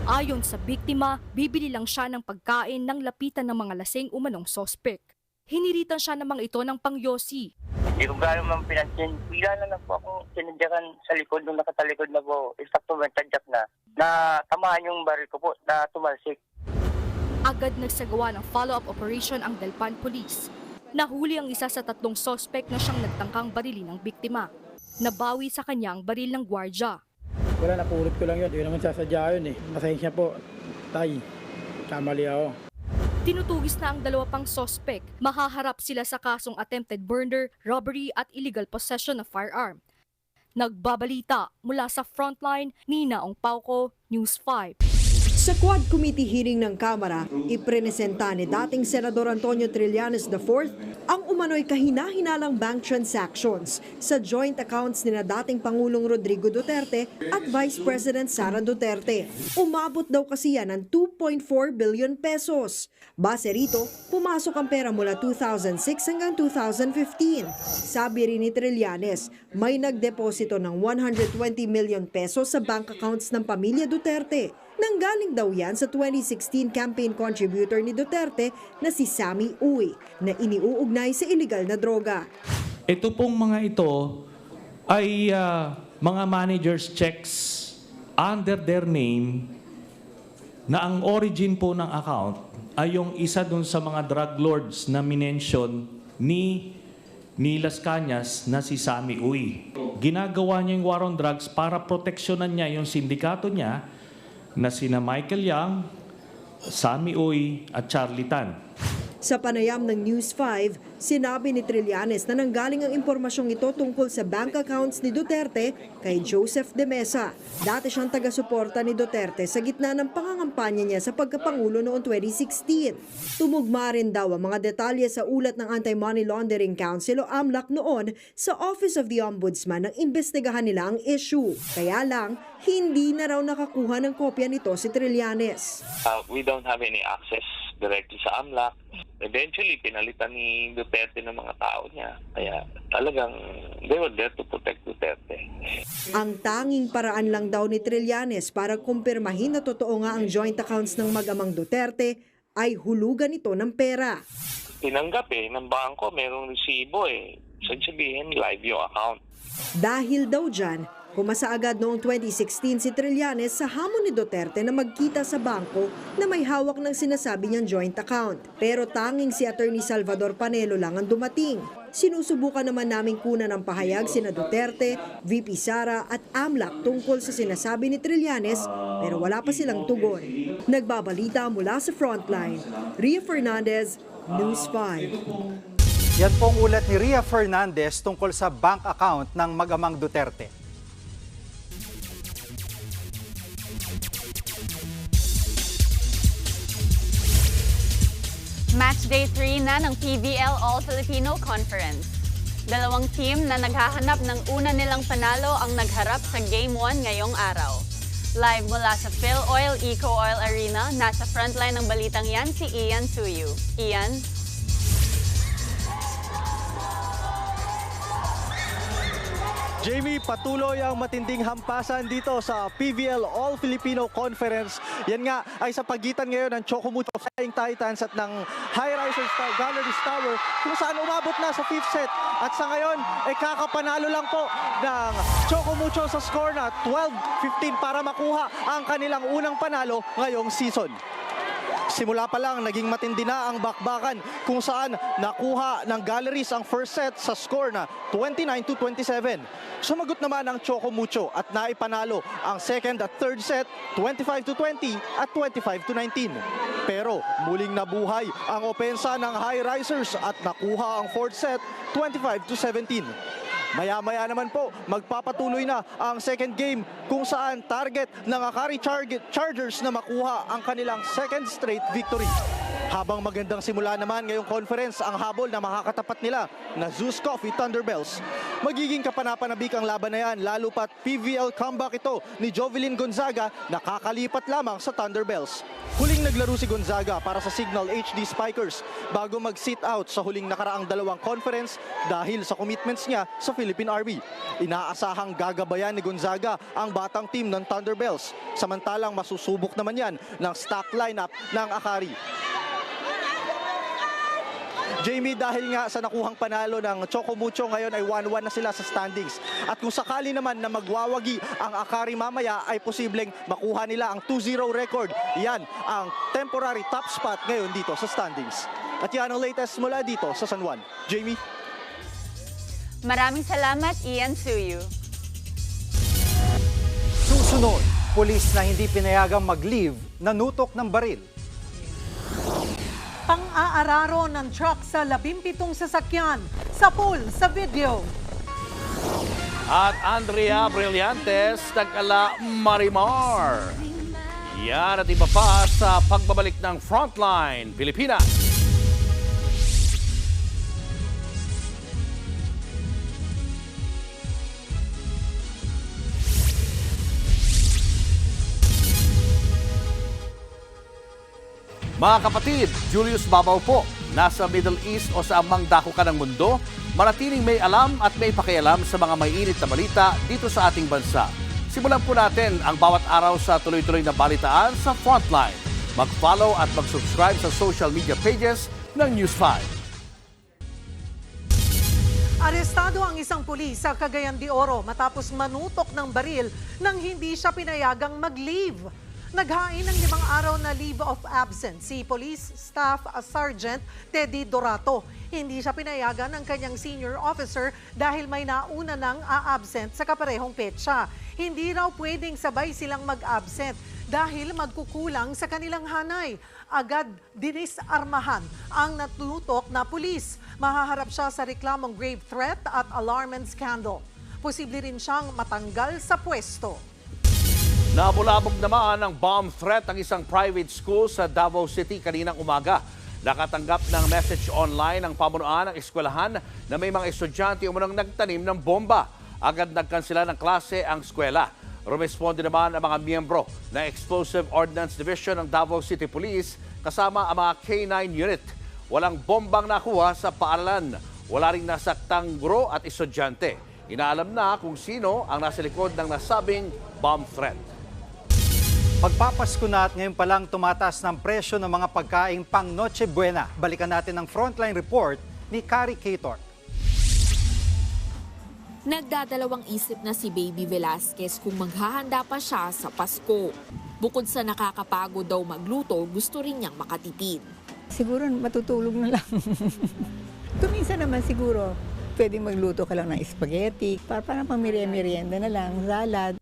Ayon sa biktima, bibili lang siya ng pagkain nang lapitan ng mga lasing umanong sospek. Hiniritan siya namang ito ng pangyosi. Hindi ko gano'n mang pinansin. Bigla na lang po akong sinadyakan sa likod nung nakatalikod na po. Eksakto may tadyak na tamaan yung baril ko po na tumalsik. Agad nagsagawa ng follow-up operation ang Delpan Police. Nahuli ang isa sa 3 sospek na siyang nagtangkang barilin ng biktima. Nabawi sa kanya ang baril ng gwardya. Wala, napulot ko lang yun. Hindi naman sasadya yun eh. Masensya po. Tay, kamali ako. Tinutugis na ang 2 pang sospek. Mahaharap sila sa kasong attempted murder, robbery at illegal possession of firearm. Nagbabalita mula sa Frontline, Nina Ong Pauco, News 5. Sa Quad Committee hearing ng Kamara, iprenesenta ni dating Senador Antonio Trillanes IV ang umano'y kahina-hinalang bank transactions sa joint accounts nina dating Pangulong Rodrigo Duterte at Vice President Sara Duterte. Umabot daw kasi yan ng 2.4 billion pesos. Base rito, pumasok ang pera mula 2006 hanggang 2015. Sabi rin ni Trillanes, may nagdeposito ng 120 million pesos sa bank accounts ng pamilya Duterte. Nanggaling daw yan sa 2016 campaign contributor ni Duterte na si Sammy Uy na iniuugnay sa illegal na droga. Ito pong mga ito ay mga manager's checks under their name na ang origin po ng account ay yung isa dun sa mga drug lords na minention ni Las Cañas na si Sammy Uy. Ginagawa niya yung war on drugs para proteksyonan niya yung sindikato niya na sina Michael Yang, Sammy Uy at Charlie Tan. Sa panayam ng News 5, sinabi ni Trillanes na nanggaling ang impormasyong ito tungkol sa bank accounts ni Duterte kay Joseph De Mesa. Dati siyang taga-suporta ni Duterte sa gitna ng pangangampanya niya sa pagkapangulo noong 2016. Tumugma rin daw ang mga detalye sa ulat ng Anti-Money Laundering Council o AMLAC noon sa Office of the Ombudsman nang imbestigahan nila ang issue. Kaya lang, hindi na raw nakakuha ng kopya nito si Trillanes. We don't have any access directly sa AMLAC. Eventually, pinalitan ni Duterte ng mga tao niya. Kaya talagang they were there to protect Duterte. Ang tanging paraan lang daw ni Trillanes para kumpirmahin na totoo nga ang joint accounts ng mag-amang Duterte ay hulugan ito ng pera. Tinanggap ng bangko, merong resibo So, sabihin, live yung account. Dahil daw dyan, pumasa agad noong 2016 si Trillanes sa hamon ni Duterte na magkita sa bangko na may hawak ng sinasabi niyang joint account. Pero tanging si Attorney Salvador Panelo lang ang dumating. Sinusubukan naman naming kunan ng pahayag sina Duterte, VP Sara at AMLAC tungkol sa sinasabi ni Trillanes pero wala pa silang tugon. Nagbabalita mula sa Frontline, Ria Fernandez, News 5. Yan pong ulat ni Ria Fernandez tungkol sa bank account ng mag-amang Duterte. Match day 3 na ng PVL All-Filipino Conference. Dalawang team na naghahanap ng una nilang panalo ang nagharap sa Game 1 ngayong araw. Live mula sa Phil Oil Eco Oil Arena, nasa frontline ng balitang yan si Ian Suyu. Ian? Jamie, patuloy ang matinding hampasan dito sa PVL All-Filipino Conference. Yan nga ay sa pagitan ngayon ng Chocomucho Flying Titans at ng High Risers Galleries Tower kung saan umabot na sa 5th set. At sa ngayon, kakapanalo lang po ng Chocomucho sa score na 12-15 para makuha ang kanilang unang panalo ngayong season. Simula pa lang, naging matindi na ang bakbakan kung saan nakuha ng Galleries ang first set sa score na 29-27. Sumagot naman ang Chocomucho at naipanalo ang second at third set 25-20 at 25-19. Pero muling nabuhay ang opensa ng High Risers at nakuha ang fourth set 25-17. Maya-maya naman po, magpapatuloy na ang second game kung saan target ng Akari Chargers na makuha ang kanilang second straight victory. Habang magandang simula naman ngayong conference ang habol na makakatapat nila na Zeus Coffee Thunderbells. Magiging kapanapanabik ang laban na yan, lalo pat PVL comeback ito ni Jovelyn Gonzaga na kakalipat lamang sa Thunderbells. Huling naglaro si Gonzaga para sa Signal HD Spikers bago mag-sit out sa huling nakaraang dalawang conference dahil sa commitments niya sa Philippine Army. Inaasahang gagabayan ni Gonzaga ang batang team ng Thunderbells, samantalang masusubok naman yan ng stock lineup ng Akari. Jamie, dahil nga sa nakuhang panalo ng Chocomucho ngayon ay 1-1 na sila sa standings. At kung sakali naman na magwawagi ang Akari mamaya ay posibleng makuha nila ang 2-0 record. Yan ang temporary top spot ngayon dito sa standings. At yan ang latest mula dito sa San Juan. Jamie? Maraming salamat, Ian Suyu. Susunod, pulis na hindi pinayagang mag-leave, nanutok ng baril. Pang-aararo ng truck sa 17 sasakyan sa pool sa video. At Andrea Brillantes, nag-ala Marimar. Yan at iba pa sa pagbabalik ng Frontline Pilipinas. Mga kapatid, Julius Babaw po. Nasa Middle East o sa amang dako ka ng mundo, manatiling may alam at may pakialam sa mga mainit na balita dito sa ating bansa. Simulan po natin ang bawat araw sa tuloy-tuloy na balitaan sa Frontline. Mag-follow at mag-subscribe sa social media pages ng News 5. Arestado ang isang pulis sa Cagayan de Oro matapos manutok ng baril nang hindi siya pinayagang mag-leave. Naghain ng 5 araw na leave of absence si Police Staff Sergeant Teddy Dorato. Hindi siya pinayagan ng kanyang senior officer dahil may nauna nang a-absent sa kaparehong petsa. Hindi raw pwedeng sabay silang mag-absent dahil magkukulang sa kanilang hanay. Agad dinisarmahan ang natutok na pulis. Mahaharap siya sa reklamong grave threat at alarm and scandal. Posible rin siyang matanggal sa pwesto. Nabulabog naman ang bomb threat ang isang private school sa Davao City kaninang umaga. Nakatanggap ng message online ang pamunuan ng eskwelahan na may mga estudyante umunang nagtanim ng bomba. Agad nagkansela ng klase ang eskwela. Rumesponde naman ang mga miyembro ng Explosive Ordnance Division ng Davao City Police kasama ang mga K9 unit. Walang bombang nakuha sa paaralan. Wala ring nasaktang guro at estudyante. Inaalam na kung sino ang nasa likod ng nasabing bomb threat. Magpapasko na at ngayon pa lang tumataas ng presyo ng mga pagkaing pang Noche Buena. Balikan natin ang Frontline Report ni Kari Cator. Nagdadalawang isip na si Baby Velasquez kung maghahanda pa siya sa Pasko. Bukod sa nakakapagod daw magluto, gusto rin niyang makatipid. Siguro matutulog na lang. Kuminsan naman siguro, pwedeng magluto ka lang ng spaghetti, para pang-merienda na lang, salad.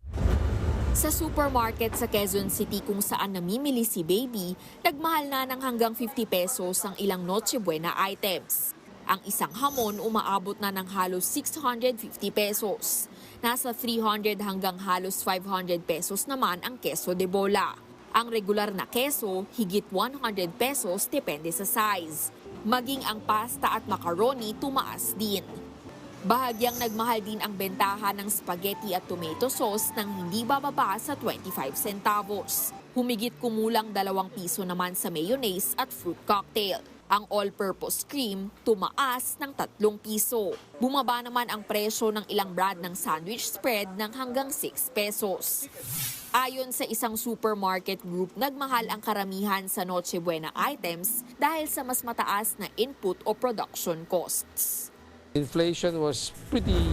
Sa supermarket sa Quezon City kung saan namimili si Baby, nagmahal na ng hanggang 50 pesos ang ilang Noche Buena items. Ang isang hamon umaabot na ng halos 650 pesos. Nasa 300 hanggang halos 500 pesos naman ang queso de bola. Ang regular na queso, higit 100 pesos depende sa size. Maging ang pasta at macaroni tumaas din. Bahagyang nagmahal din ang bentahan ng spaghetti at tomato sauce nang hindi bababa sa 25 centavos. Humigit kumulang 2 piso naman sa mayonnaise at fruit cocktail. Ang all-purpose cream tumaas ng 3 piso. Bumaba naman ang presyo ng ilang brand ng sandwich spread ng hanggang 6 pesos. Ayon sa isang supermarket group, nagmahal ang karamihan sa Noche Buena items dahil sa mas mataas na input o production costs. Inflation was pretty,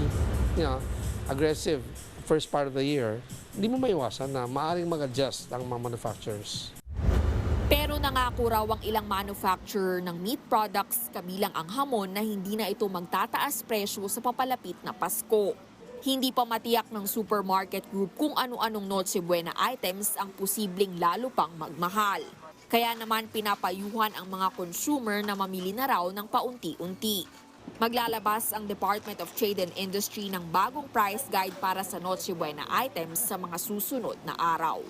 aggressive first part of the year. Hindi mo maiwasan na maaaring mag-adjust ang mga manufacturers. Pero nangako raw ang ilang manufacturer ng meat products kabilang ang hamon na hindi na ito magtataas presyo sa papalapit na Pasko. Hindi pa matiyak ng supermarket group kung ano-anong Noche Buena items ang posibleng lalo pang magmahal. Kaya naman pinapayuhan ang mga consumer na mamili na raw ng paunti-unti. Maglalabas ang Department of Trade and Industry ng bagong price guide para sa Noche Buena items sa mga susunod na araw.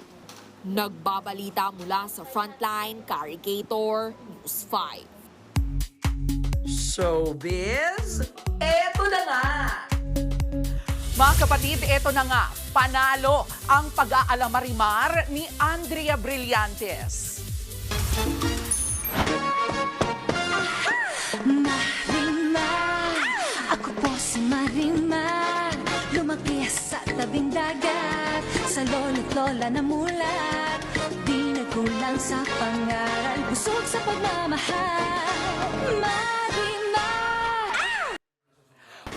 Nagbabalita mula sa Frontline, Kari Cator, News 5. Showbiz, eto na nga! Mga kapatid, eto na nga, panalo ang pag-aalamarimar ni Andrea Brillantes. Marimar, ako po si Marimar. Lumaki sa tabing dagat, sa lolo't lola na mulat. Di nagkulang sa pangaral, busog sa pagmamahal. Marimar!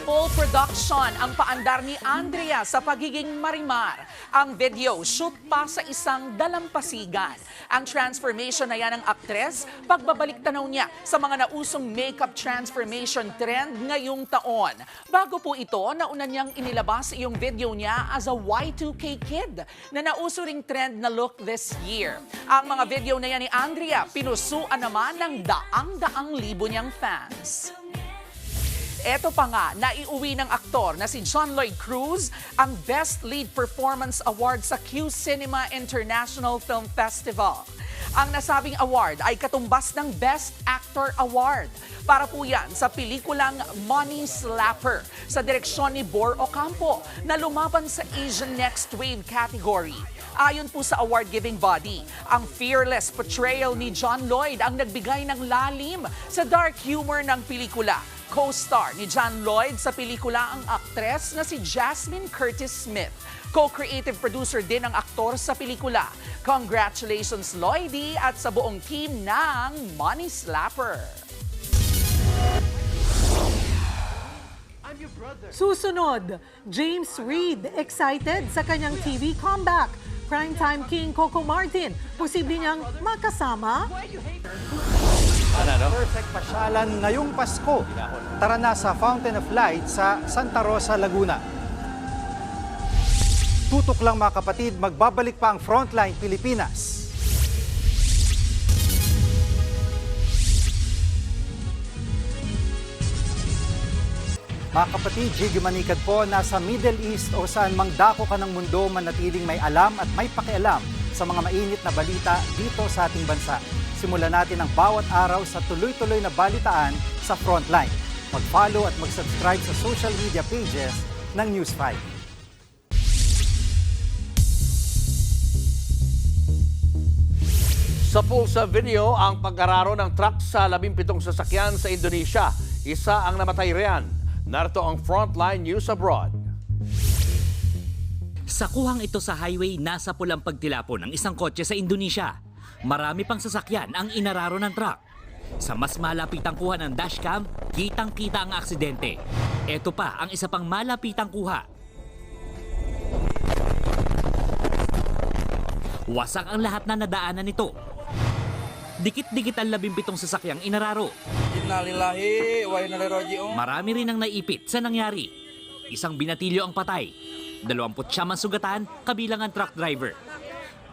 Full production ang paandar ni Andrea sa pagiging Marimar. Ang video shoot pa sa isang dalampasigan. Ang transformation na yan ng aktres, pagbabalik tanaw niya sa mga nausong makeup transformation trend ngayong taon. Bago po ito, nauna niyang inilabas yung video niya as a Y2K kid na nauso ring trend na look this year. Ang mga video na yan ni Andrea, pinusuan naman ng daang-daang libo niyang fans. Eto pa nga, naiuwi ng aktor na si John Lloyd Cruz ang Best Lead Performance Award sa Q Cinema International Film Festival. Ang nasabing award ay katumbas ng Best Actor Award. Para po yan sa pelikulang Money Slapper sa direksyon ni Bor Ocampo na lumaban sa Asian Next Wave category. Ayon po sa award-giving body, ang fearless portrayal ni John Lloyd ang nagbigay ng lalim sa dark humor ng pelikula. Co-star ni John Lloyd sa pelikula ang aktres na si Jasmine Curtis Smith. Co-creative producer din ang aktor sa pelikula. Congratulations Lloydie at sa buong team ng Money Slapper. Susunod, James Reid excited sa kanyang TV comeback. Primetime King Coco Martin, posible niyang makasama? Perfect pasyalan ngayong Pasko. Tara na sa Fountain of Light sa Santa Rosa, Laguna. Tutok lang mga kapatid, magbabalik pa ang Frontline Pilipinas. Mga kapatid, Jiggy Manikad po, nasa Middle East o saan mang dako ka ng mundo, manatiling may alam at may pakialam sa mga mainit na balita dito sa ating bansa. Simulan natin ang bawat araw sa tuloy-tuloy na balitaan sa Frontline. Mag-follow at mag-subscribe sa social media pages ng News 5. Sa pulsa video, ang pag-araro ng truck sa 17 sasakyan sa Indonesia. Isa ang namatay riyan. Narito ang Frontline News Abroad. Sa kuhang ito sa highway, nasa pulang pagtilapon ng isang kotse sa Indonesia. Marami pang sasakyan ang inararo ng truck. Sa mas malapitang kuha ng dashcam, kitang-kita ang aksidente. Ito pa ang isa pang malapitang kuha. Wasak ang lahat na nadaanan nito. Dikit-dikit ang 17 sasakyang inararo. Innalillahi wa inna ilaihi raji'un. Marami rin ang naipit sa nangyari. Isang binatilyo ang patay. 29 ang sugatan, kabilang ang truck driver.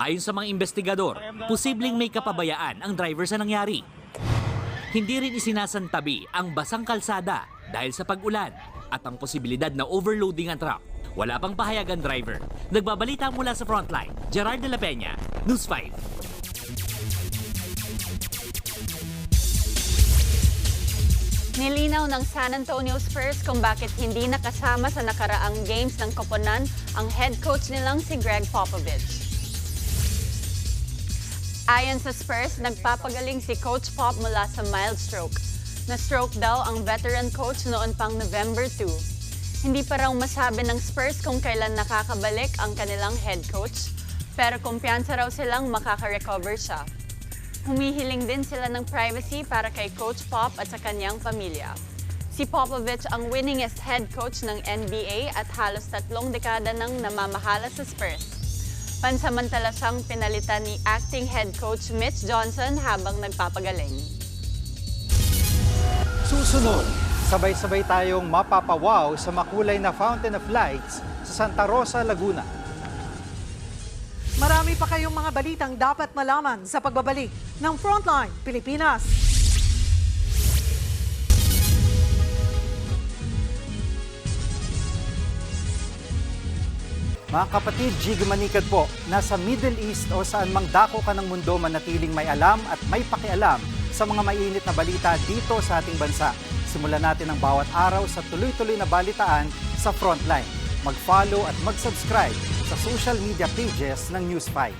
Ayon sa mga investigador, posibleng may kapabayaan ang driver sa nangyari. Hindi rin isinasantabi ang basang kalsada dahil sa pag-ulan at ang posibilidad na overloading ang truck. Wala pang pahayag ang driver. Nagbabalita mula sa frontline, Gerard de la Peña, News 5. Nilinaw ng San Antonio Spurs kung bakit hindi nakasama sa nakaraang games ng koponan ang head coach nilang si Greg Popovich. Ayon sa Spurs, nagpapagaling si Coach Pop mula sa mild stroke. Na-stroke daw ang veteran coach noon pang November 2. Hindi pa raw masabi ng Spurs kung kailan nakakabalik ang kanilang head coach, pero kumpiyansa raw silang makaka-recover siya. Humihiling din sila ng privacy para kay Coach Pop at sa kanyang pamilya. Si Popovich ang winningest head coach ng NBA at halos 3 dekada nang namamahala sa Spurs. Pansamantala siyang pinalitan ni acting head coach Mitch Johnson habang nagpapagaling. Susunod, sabay-sabay tayong mapapawaw sa makulay na Fountain of Lights sa Santa Rosa, Laguna. Marami pa kayong mga balitang dapat malaman sa pagbabalik ng Frontline Pilipinas. Mga kapatid, Jig Manikad po, nasa Middle East o saan mang dako ka ng mundo manatiling may alam at may pakialam sa mga mainit na balita dito sa ating bansa. Simulan natin ang bawat araw sa tuloy-tuloy na balitaan sa Frontline. Mag-follow at mag-subscribe sa social media pages ng News 5.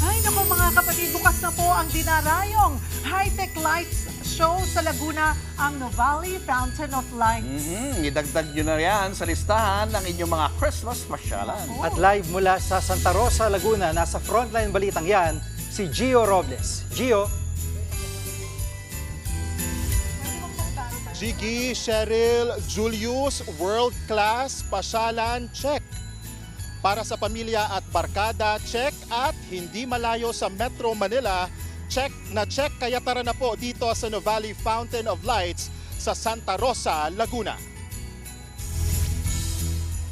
Ay naku mga kapatid, bukas na po ang dinarayong high-tech lights show sa Laguna, ang Nuvali Fountain of Lights. Idagdag nyo na yan sa listahan ng inyong mga Christmas pasyalan. At live mula sa Santa Rosa, Laguna, nasa Frontline Balitang yan, si Gio Robles. Gio? Jiggy, Cheryl, Julius, World Class, pasyalan, check. Para sa pamilya at barkada, check. At hindi malayo sa Metro Manila, check na check. Kaya tara na po dito sa Nuvali Fountain of Lights sa Santa Rosa, Laguna.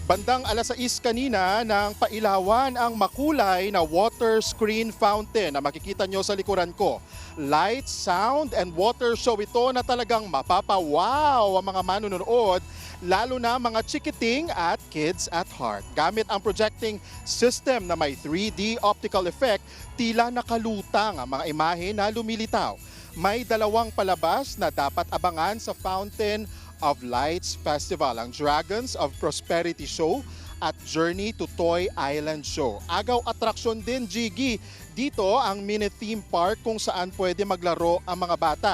Bandang 6:00 kanina nang pailawan ang makulay na water screen fountain na makikita nyo sa likuran ko. Light, sound, and water show ito na talagang mapapawaw ang mga manunood, lalo na mga chikiting at kids at heart. Gamit ang projecting system na may 3D optical effect, tila nakalutang ang mga imahe na lumilitaw. May 2 palabas na dapat abangan sa Fountain of Lights Festival, ang Dragons of Prosperity Show at Journey to Toy Island Show. Agaw atraksyon din, Jiggy, dito ang mini theme park kung saan pwede maglaro ang mga bata.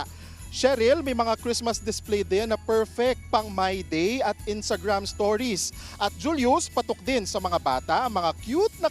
Cheryl, may mga Christmas display din na perfect pang My Day at Instagram stories. At Julius, patok din sa mga bata ang mga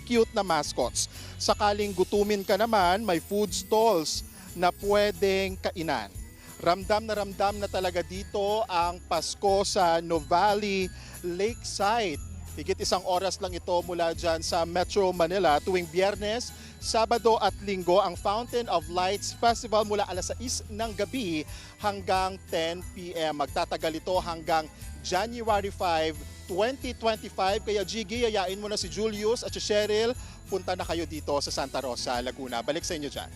cute na mascots. Sakaling gutumin ka naman, may food stalls na pwedeng kainan. Ramdam na talaga dito ang Pasko sa Nuvali Lakeside. Higit 1 oras lang ito mula dyan sa Metro Manila. Tuwing Biyernes, Sabado at Linggo, ang Fountain of Lights Festival mula 6:00 ng gabi hanggang 10 p.m. Magtatagal ito hanggang January 5, 2025. Kaya Jiggy, yayain mo na si Julius at si Cheryl. Punta na kayo dito sa Santa Rosa, Laguna. Balik sa inyo dyan.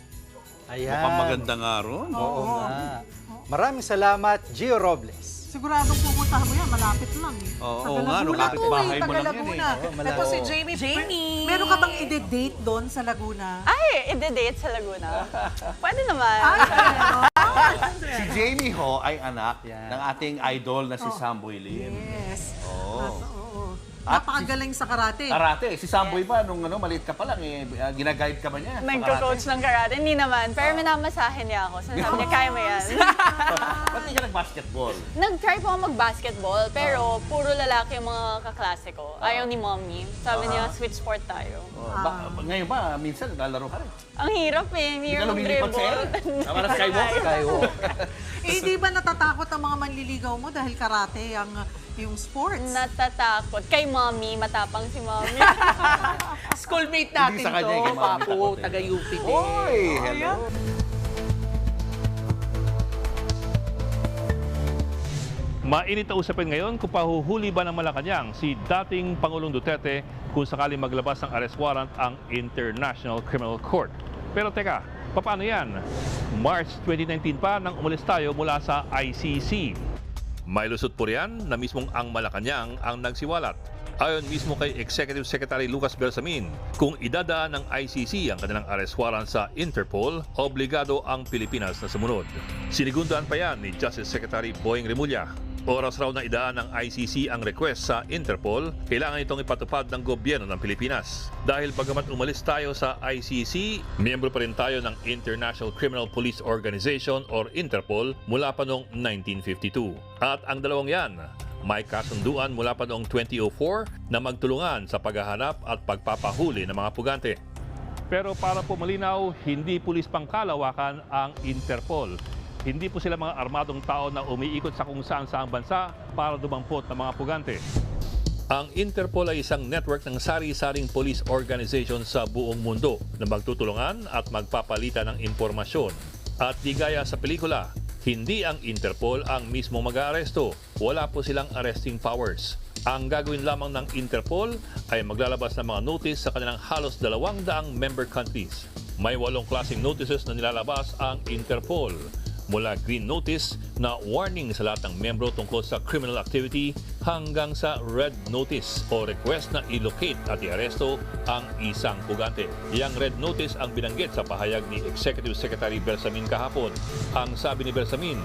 Ayan. Mukhang maganda nga ron. Oo nga. Maraming salamat, Gio Robles. Siguradong pupuntahan mo yan, malapit lang eh. Oo nga, kapit-bahay mo lang yan eh. Ito si Jamie. Meron ka bang i-date doon sa Laguna? Ay, i-date sa Laguna? Pwede naman. Si Jamie ho ay anak ng ating idol na si Samboy Lim. Yes. Oo. Oo. At magaling sa karate. Karate. Si Samboy ba, nung maliit ka pa lang, ginaguide ka ba niya? Nagko-coach ng karate? Hindi naman. Pero minamasahe niya ako. So sabi niya, kaya mo yan. Ba't hindi ka nag-basketball? Nag-try po ako mag-basketball, pero puro lalaki yung mga kaklase ko. Ayaw ni mommy. Sabi niya, switch sport tayo. Ngayon ba, minsan naglalaro ka rin? Ang hirap eh. Ang hirap lumilipad sa air? Tama na skywalk. Di ba natatakot ang mga manliligaw mo dahil karate yung sports? Natatakot. Kay mommy, matapang si mommy. Schoolmate natin to, Papo, taga-UP din. Oy, hello. Mainit na usapin ngayon kung pahuhuli ba ng Malacanang si dating Pangulong Duterte kung sakaling maglabas ng arrest warrant ang International Criminal Court. Pero teka, paano yan? March 2019 pa nang umalis tayo mula sa ICC. May lusot po riyan na mismong ang Malacanang ang nagsiwalat. Ayon mismo kay Executive Secretary Lucas Bersamin, kung idadaan ng ICC ang kanilang arrest warrant sa Interpol, obligado ang Pilipinas na sumunod. Sinigundaan pa yan ni Justice Secretary Boying Remulla. Oras raw na idaan ng ICC ang request sa Interpol, kailangan itong ipatupad ng gobyerno ng Pilipinas. Dahil bagamat umalis tayo sa ICC, miyembro pa rin tayo ng International Criminal Police Organization or Interpol mula pa noong 1952. At ang dalawang yan, may kasunduan mula pa noong 2004 na magtulungan sa paghahanap at pagpapahuli ng mga pugante. Pero para po malinaw, hindi pulis pangkalawakan ang Interpol. Hindi po sila mga armadong tao na umiikot sa kung saan-saang bansa para dumampot ng mga pugante. Ang Interpol ay isang network ng sari-saring police organization sa buong mundo na magtutulungan at magpapalitan ng impormasyon. At di gaya sa pelikula, hindi ang Interpol ang mismo mag-aaresto. Wala po silang arresting powers. Ang gagawin lamang ng Interpol ay maglalabas ng mga notice sa kanilang halos 200 member countries. May 8 klaseng notices na nilalabas ang Interpol. Mula green notice na warning sa lahat ng membro tungkol sa criminal activity hanggang sa red notice o request na i-locate at i-aresto ang isang pugante. Yang red notice ang binanggit sa pahayag ni Executive Secretary Bersamin kahapon. Ang sabi ni Bersamin,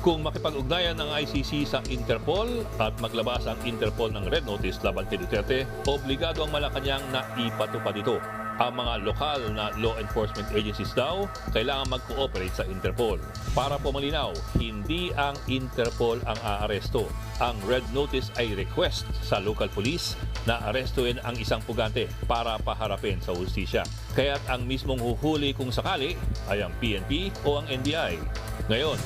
kung makipag-ugnayan ng ICC sa Interpol at maglabas ang Interpol ng red notice laban kay Duterte, obligado ang Malacanang na ipatupad ito. Ang mga lokal na law enforcement agencies daw kailangan mag-cooperate sa Interpol. Para po malinaw, hindi ang Interpol ang aaresto. Ang red notice ay request sa local police na arestuin ang isang pugante para paharapin sa hustisya. Kaya't ang mismong huhuli kung sakali ay ang PNP o ang NBI. Ngayon,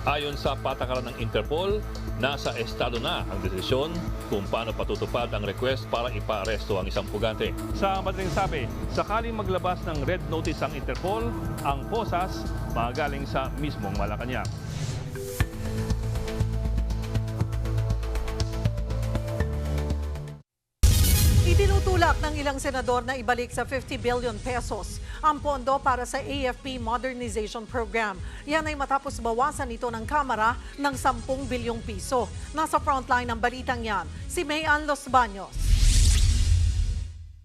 ayon sa patakaran ng Interpol, nasa estado na ang desisyon kung paano patutupad ang request para ipaaresto ang isang pugante. Sa madaling sabi, sakaling maglabas ng red notice ang Interpol, ang posas magaling sa mismong Malacanang. Itinutulak ng ilang senador na ibalik sa 50 billion pesos ang pondo para sa AFP Modernization Program. Yan ay matapos bawasan ito ng Kamara ng 10 bilyong piso. Nasa frontline ng balitang yan, si Mayan Los Baños.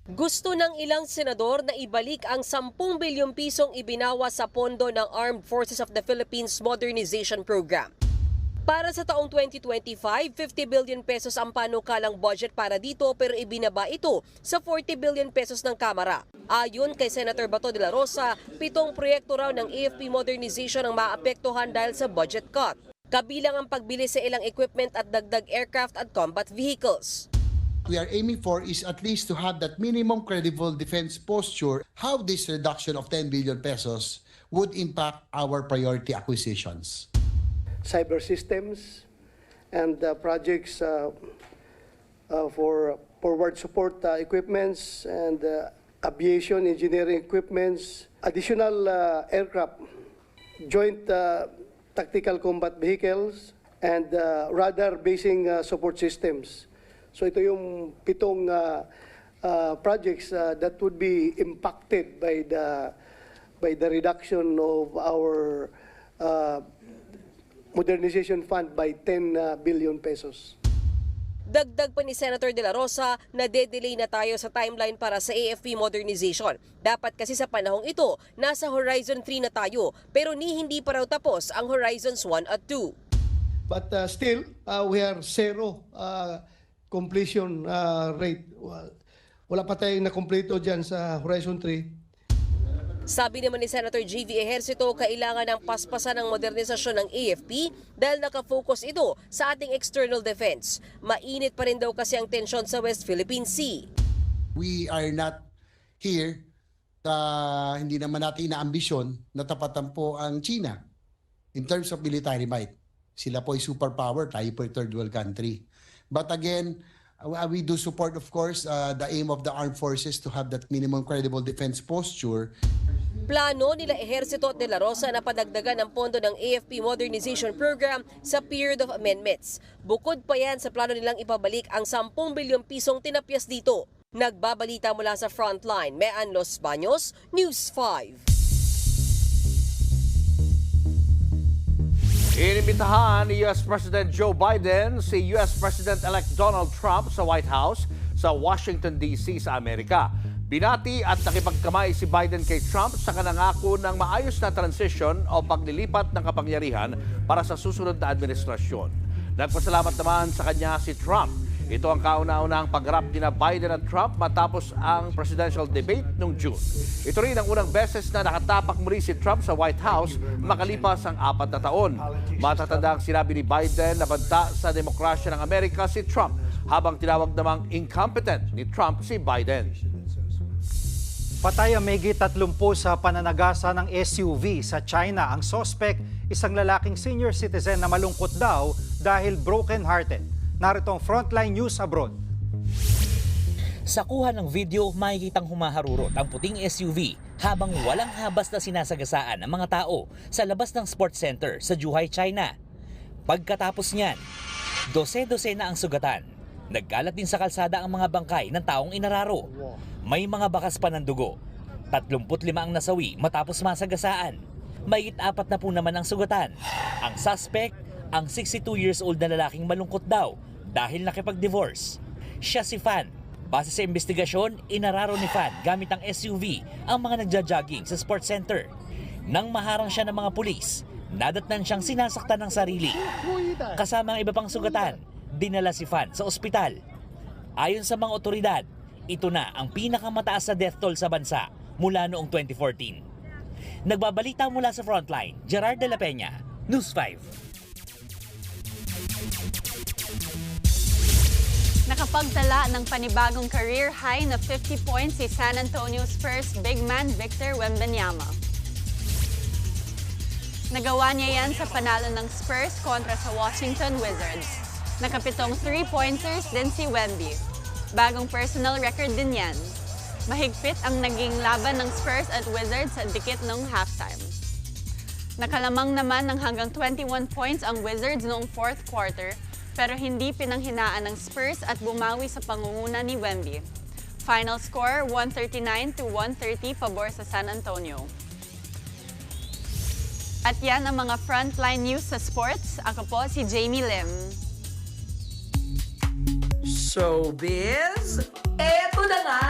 Gusto ng ilang senador na ibalik ang 10 bilyong pisong ibinawa sa pondo ng Armed Forces of the Philippines Modernization Program. Para sa taong 2025, 50 billion pesos ang panukalang budget para dito pero ibinaba ito sa 40 billion pesos ng Kamara. Ayon kay Senator Bato de la Rosa, 7 proyekto raw ng AFP modernization ang maapektuhan dahil sa budget cut. Kabilang ang pagbili sa ilang equipment at dagdag aircraft at combat vehicles. We are aiming for is at least to have that minimum credible defense posture, how this reduction of 10 billion pesos would impact our priority acquisitions. Cyber systems and projects for forward support equipments and aviation engineering equipments, additional aircraft, joint tactical combat vehicles, and radar basing support systems. So ito yung 7 projects that would be impacted by the reduction of our modernization fund by 10 billion pesos. Dagdag pa ni Senator De La Rosa na de-delay na tayo sa timeline para sa AFP modernization. Dapat kasi sa panahong ito, nasa Horizon 3 na tayo, pero hindi pa raw tapos ang Horizons 1 at 2. But still, we are zero completion rate. Wala pa tayong nakompleto dyan sa Horizon 3. Sabi naman ni Senator G.V. Ejercito, kailangan ng paspasan ng modernisasyon ng AFP dahil nakafocus ito sa ating external defense. Mainit pa rin daw kasi ang tensyon sa West Philippine Sea. We are not here, hindi naman natin inaambisyon na tapatan po ang China in terms of military might. Sila po ay superpower, tayo po ay third world country. But again, we do support, of course, the aim of the armed forces to have that minimum credible defense posture. Plano nila Ejercito at De La Rosa na padagdagan ang pondo ng AFP Modernization Program sa period of amendments. Bukod pa yan sa plano nilang ipabalik ang 10 bilyong pisong tinapyas dito. Nagbabalita mula sa Frontline, Mean Los Baños, News 5. Inimbitahan ni U.S. President Joe Biden si U.S. President-elect Donald Trump sa White House sa Washington, D.C. sa Amerika. Binati at nakipagkamay si Biden kay Trump sa kanangako ng maayos na transition o paglilipat ng kapangyarihan para sa susunod na administrasyon. Nagpasalamat naman sa kanya si Trump. Ito ang kauna-unang pag-harap ni Biden at Trump matapos ang presidential debate noong June. Ito rin ang unang beses na nakatapak muli si Trump sa White House makalipas ang 4 na taon. Matatandang sinabi ni Biden na banta sa demokrasya ng Amerika si Trump habang tinawag namang incompetent ni Trump si Biden. Patay ang mahigit 30 sa pananagasa ng SUV sa China. Ang suspect, isang lalaking senior citizen na malungkot daw dahil broken-hearted. Narito ang Frontline News Abroad. Sa kuha ng video, makikitang humaharurot ang puting SUV habang walang habas na sinasagasaan ang mga tao sa labas ng sports center sa Zhuhai, China. Pagkatapos niyan, dose-dose na ang sugatan. Nagkalat din sa kalsada ang mga bangkay ng taong inararo. May mga bakas pa ng dugo. 35 ang nasawi matapos masagasaan. Mahigit 40 na po naman ang sugatan. Ang suspect, ang 62 years old na lalaking malungkot daw dahil nakipag-divorce. Siya si Fan. Base sa investigasyon, inararo ni Fan gamit ang SUV ang mga nagja-jogging sa sports center. Nang maharang siya ng mga pulis, nadatnan siyang sinasaktan ng sarili. Kasama ang iba pang sugatan, dinala si Fan sa ospital. Ayon sa mga otoridad, ito na ang pinakamataas na death toll sa bansa mula noong 2014. Nagbabalita mula sa Frontline, Gerard de la Peña, News 5. Nakapagtala ng panibagong career high na 50 points si San Antonio Spurs big man Victor Wembanyama. Nagawa niya yan sa panalo ng Spurs kontra sa Washington Wizards. Nakapitong 3-pointers din si Wemby. Bagong personal record din yan. Mahigpit ang naging laban ng Spurs at Wizards sa dikit noong halftime. Nakalamang naman ng hanggang 21 points ang Wizards noong fourth quarter, pero hindi pinanghinaan ng Spurs at bumawi sa pangunguna ni Wemby. Final score, 139-130 pabor sa San Antonio. At yan ang mga frontline news sa sports. Ako po si Jamie Lim. Showbiz, eto na nga!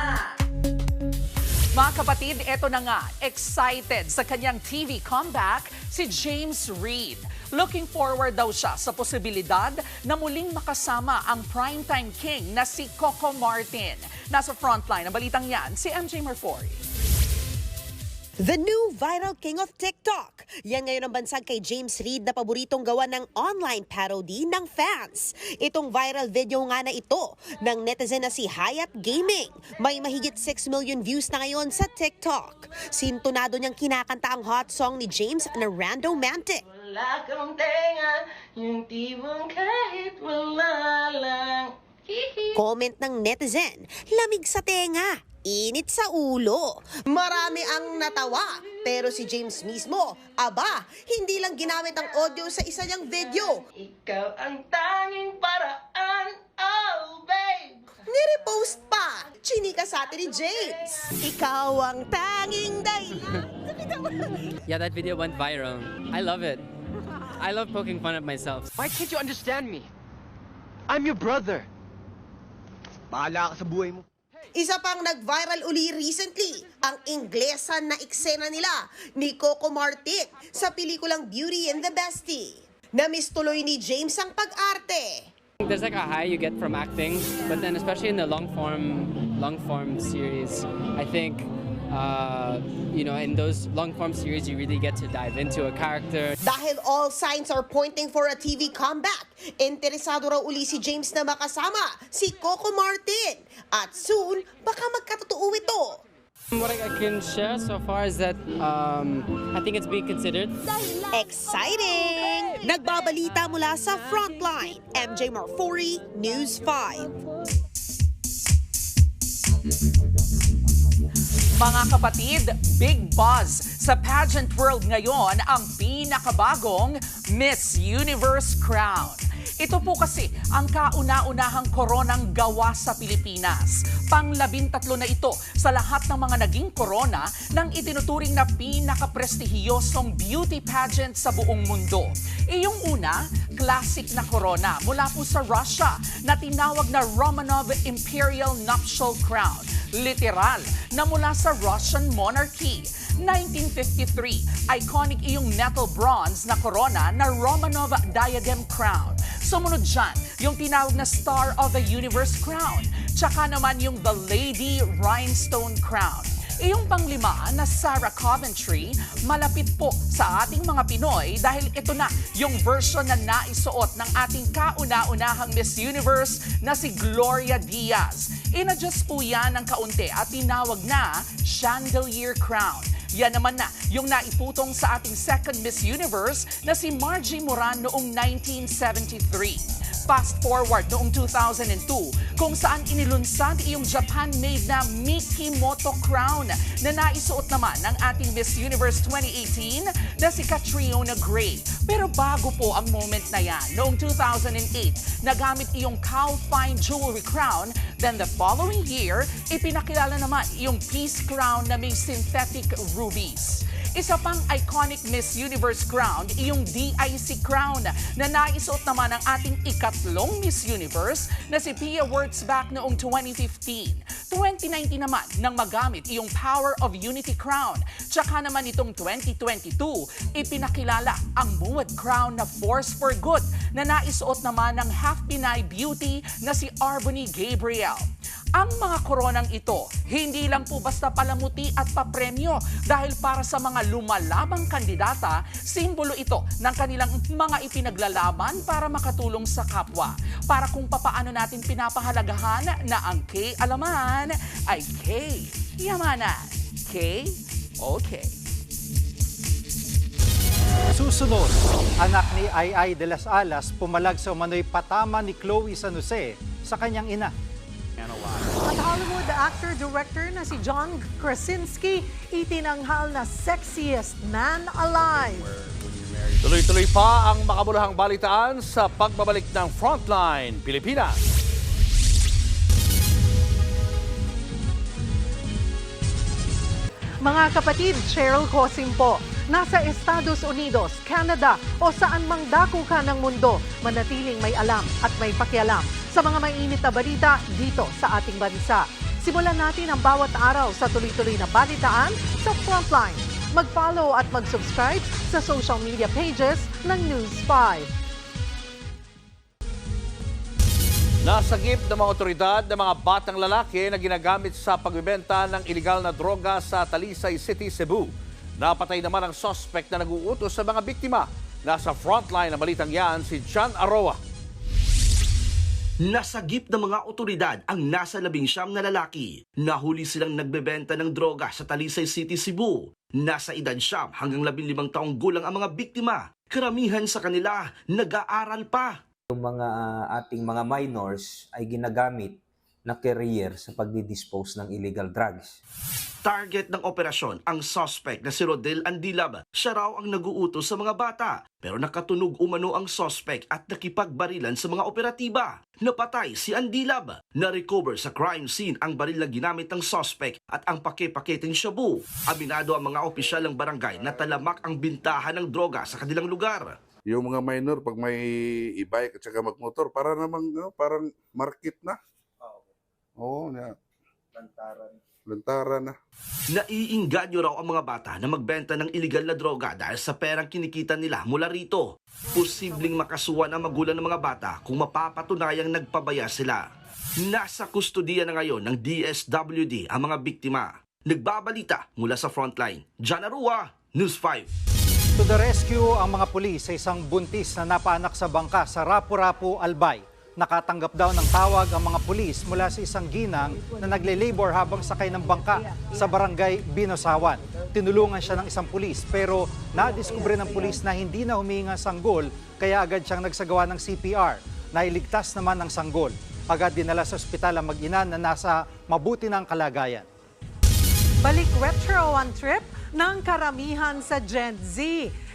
Mga kapatid, eto na nga, excited sa kanyang TV comeback si James Reid. Looking forward daw siya sa posibilidad na muling makasama ang primetime king na si Coco Martin. Nasa frontline ng balitang yan, si MJ Marfori. The new viral king of TikTok. Yan ngayon ang bansag kay James Reid na paboritong gawa ng online parody ng fans. Itong viral video nga na ito ng netizen na si Hayat Gaming. May mahigit 6 million views na ngayon sa TikTok. Sintonado niyang kinakanta ang hot song ni James na Randomantic. Wala kang tenga, yung tibong kahit wala lang. Comment ng netizen, lamig sa tenga. Init sa ulo. Marami ang natawa. Pero si James mismo, aba, hindi lang ginamit ang audio sa isa niyang video. Ikaw ang tanging paraan, oh babe. Nirepost pa. Chinika sa atin ni James. Ikaw ang tanging dahilan. Yeah, that video went viral. I love it. I love poking fun at myself. Why can't you understand me? I'm your brother. Bahala ka sa buhay mo. Isa pang nag-viral uli recently, ang Inglesan na eksena nila ni Coco Martin sa pelikulang Beauty and the Bestie. Namiss tuloy ni James ang pag-arte. There's like a high you get from acting, but then especially in the long form series, I think in those long form series you really get to dive into a character. Dahil all signs are pointing for a TV comeback, interesado raw uli si James na makasama si Coco Martin. At soon, baka magkatotoo ito. What I can share so far is that I think it's being considered. Exciting! Nagbabalita mula sa Frontline, MJ Marfori, News 5. Mga kapatid, big buzz sa pageant world ngayon ang pinakabagong Miss Universe crown. Ito po kasi ang kauna-unahang koronang gawa sa Pilipinas. Pang-13 na ito sa lahat ng mga naging korona ng itinuturing na pinaka-prestihiyosong beauty pageant sa buong mundo. Yung una, classic na corona mula po sa Russia na tinawag na Romanov Imperial Nuptial Crown. Literal na mula sa Russian monarchy. 1953, iconic iyong metal bronze na corona na Romanov Diadem Crown. Sumunod dyan, yung tinawag na Star of the Universe Crown. Tsaka naman yung The Lady Rhinestone Crown. Iyong panglima na Sarah Coventry, malapit po sa ating mga Pinoy dahil ito na yung version na naisuot ng ating kauna-unahang Miss Universe na si Gloria Diaz. Inadjust po yan ng kaunti at tinawag na Chandelier Crown. Yan naman na yung naiputong sa ating second Miss Universe na si Margie Moran noong 1973. Fast forward noong 2002 kung saan inilunsad iyong Japan-made na Mikimoto Crown na naisuot naman ng ating Miss Universe 2018 na si Catriona Gray. Pero bago po ang moment na yan, noong 2008, nagamit iyong Cow Fine Jewelry Crown, then the following year, ipinakilala naman iyong Peace Crown na may synthetic rubies. Isa pang iconic Miss Universe crown, iyong DIC crown na naisuot naman ng ating ikatlong Miss Universe na si Pia Wurtzbach noong 2015. 2019 naman nang magamit iyong Power of Unity crown. Tsaka naman itong 2022, ipinakilala ang Muad crown na Force for Good na naisuot naman ng half Pinay beauty na si Arbony Gabriel. Ang mga koronang ito, hindi lang po basta palamuti at papremyo dahil para sa mga lumalabang kandidata, simbolo ito ng kanilang mga ipinaglalaban para makatulong sa kapwa. Para kung papaano natin pinapahalagahan na ang K-alaman ay K-yamanan. K-okay. Susunod, anak ni Ai de las Alas pumalag sa umano'y patama ni Chloe San Jose sa kanyang ina. At Hollywood actor-director na si John Krasinski itinanghal na sexiest man alive. Tuloy-tuloy pa ang makabuluhang balitaan sa pagbabalik ng Frontline Pilipinas. Mga kapatid, Cheryl Cosim po. Nasa Estados Unidos, Canada o saan mang dako ka ng mundo, manatiling may alam at may pakialam sa mga mainit na balita dito sa ating bansa. Simulan natin ang bawat araw sa tuloy-tuloy na balitaan sa Frontline. Mag-follow at mag-subscribe sa social media pages ng News 5. Nasagip ng mga otoridad ng mga batang lalaki na ginagamit sa pagbebenta ng ilegal na droga sa Talisay City, Cebu. Napatay naman ang suspect na nag-uutos sa mga biktima. Nasa frontline ng balitang yan si John Aroa. Nasagip ng mga otoridad ang nasa 19 na lalaki. Nahuli silang nagbebenta ng droga sa Talisay City, Cebu. Nasa edad 9 hanggang 15 taong gulang ang mga biktima. Karamihan sa kanila nag-aaral pa. Yung mga ating mga minors ay ginagamit na carrier sa pagdidispose ng illegal drugs. Target ng operasyon ang suspect na si Rodel Andilab. Siya raw ang nag-uutos sa mga bata. Pero nakatunog umano ang suspect at nakipagbarilan sa mga operatiba. Napatay si Andilab. Na-recover sa crime scene ang baril na ginamit ng suspect at ang pake-paketeng shabu. Aminado ang mga opisyal ng barangay na talamak ang bintahan ng droga sa kanilang lugar. Yung mga minor, pag may e-bike at saka magmotor, para namang parang market na. Oo, yeah. Lantara na. Naiinganyo raw ang mga bata na magbenta ng iligal na droga dahil sa perang kinikita nila mula rito. Posibleng makasuhan ang magulang ng mga bata kung mapapatunayang nagpabaya sila. Nasa kustodiya na ngayon ng DSWD ang mga biktima. Nagbabalita mula sa frontline. Jan Arua, News 5. To the rescue ang mga pulis sa isang buntis na napaanak sa bangka sa Rapu-Rapu, Albay. Nakatanggap daw ng tawag ang mga pulis mula sa isang ginang na nagle-labor habang sakay ng bangka sa barangay Binosawan. Tinulungan siya ng isang pulis pero nadiskubre ng pulis na hindi na humihinga sanggol kaya agad siyang nagsagawa ng CPR. Nailigtas naman ang sanggol. Agad dinala sa ospital ang mag-ina na nasa mabuti ng kalagayan. Balik retro ang trip ng karamihan sa Gen Z.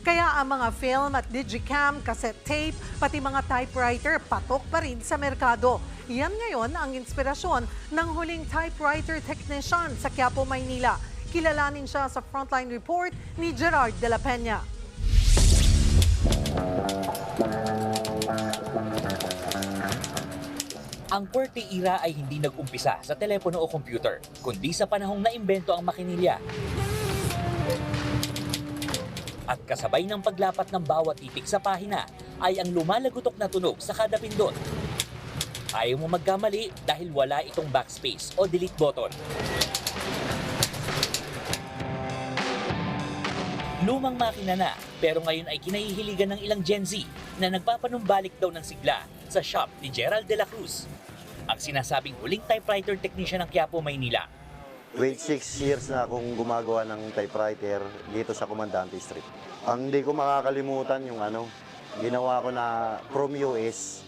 Kaya ang mga film at digicam, cassette tape, pati mga typewriter, patok pa rin sa merkado. Yan ngayon ang inspirasyon ng huling typewriter technician sa Quiapo, Maynila. Kilalanin siya sa Frontline Report ni Gerard de la Peña. Ang QWERTY era ay hindi nag-umpisa sa telepono o computer, kundi sa panahong naimbento ang makinilya. At kasabay ng paglapat ng bawat titik sa pahina ay ang lumalagutok na tunog sa kada pindot. Ayaw mo magkamali dahil wala itong backspace o delete button. Lumang makina na, pero ngayon ay kinahihiligan ng ilang Gen Z na nagpapanumbalik daw ng sigla sa shop ni Gerald de la Cruz, ang sinasabing huling typewriter technician ng Quiapo, Maynila. 26 years na akong gumagawa ng typewriter dito sa Comandante Street. Ang hindi ko makakalimutan yung ginawa ko na from US,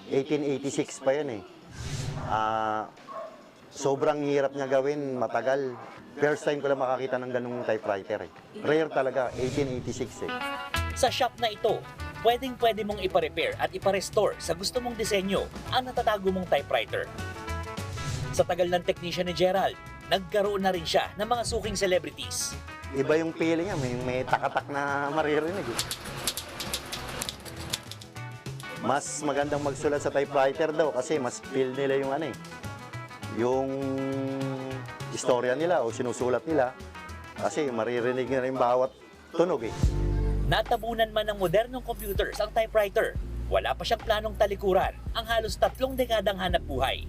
1886 pa yun eh. Sobrang hirap niya gawin, matagal. First time ko lang makakita ng ganung typewriter eh. Rare talaga, 1886 eh. Sa shop na ito, pwedeng-pwede mong ipa-repair at ipa-restore sa gusto mong disenyo ang natatago mong typewriter. Sa tagal ng technician ni Gerald, nagkaroon na rin siya ng mga suking celebrities. Iba yung feeling niya, may takatak na maririnig. Mas magandang magsulat sa typewriter daw kasi mas feel nila yung yung istorya nila o sinusulat nila kasi maririnig na rin bawat tunog eh. Natabunan man ng modernong computers ang typewriter, wala pa siyang planong talikuran ang halos 3 dekadang hanap buhay.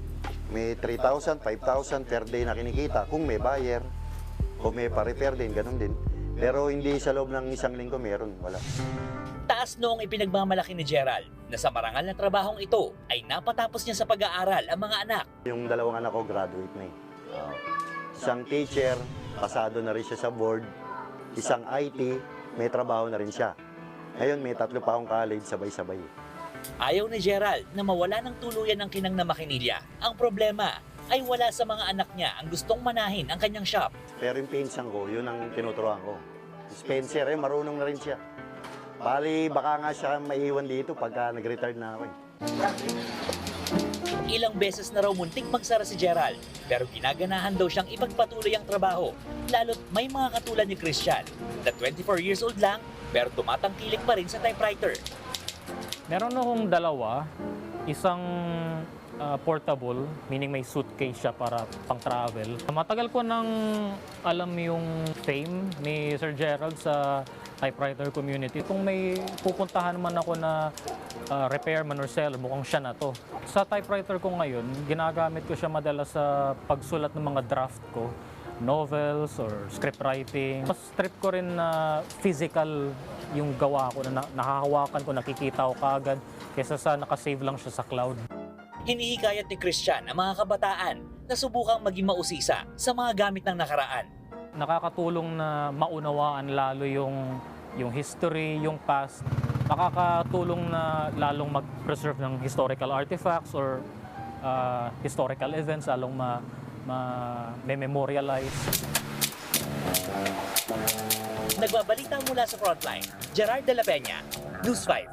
May 3,000, 5,000 per day na kinikita kung may buyer o may pa-repair din, ganun din. Pero hindi sa loob ng isang linggo meron, wala. Taas noong ipinagmamalaki ni Gerald na sa marangal na trabahong ito ay napatapos niya sa pag-aaral ang mga anak. Yung 2 anak ko graduate na eh. Isang teacher, pasado na rin siya sa board. Isang IT, may trabaho na rin siya. Ngayon may 3 pa akong college, sabay-sabay. Ayaw ni Gerald na mawala ng tuluyan ng kinang na makinilya. Ang problema ay wala sa mga anak niya ang gustong manahin ang kanyang shop. Pero yung pinsan ko, yun ang tinuturuan ko. Spencer, marunong na rin siya. Bali, baka nga siya maiiwan dito pagka nag-retired na ako eh. Ilang beses na raw muntik magsara si Gerald, pero ginaganahan daw siyang ipagpatuloy ang trabaho, lalo't may mga katulad ni Christian, na 24 years old lang, pero tumatangkilik pa rin sa typewriter. Meron akong 2, isang portable, meaning may suitcase siya para pang-travel. Matagal ko nang alam yung fame ni Sir Gerald sa typewriter community. Kung may pupuntahan man ako na repairman or seller, mukhang siya na to. Sa typewriter ko ngayon, ginagamit ko siya madalas sa pagsulat ng mga draft ko, novels or script writing. Mas trip ko rin na physical yung gawa ko, na nakahawakan ko, nakikita ko kaagad, kaysa sa nakasave lang siya sa cloud. Hinihikayat ni Christian ang mga kabataan na subukang maging mausisa sa mga gamit ng nakaraan. Nakakatulong na maunawaan lalo yung history, yung past. Nakakatulong na lalong mag-preserve ng historical artifacts or historical events, lalong ma-memorialize. Nagbabalita mula sa Frontline, Gerard de la Peña, News 5.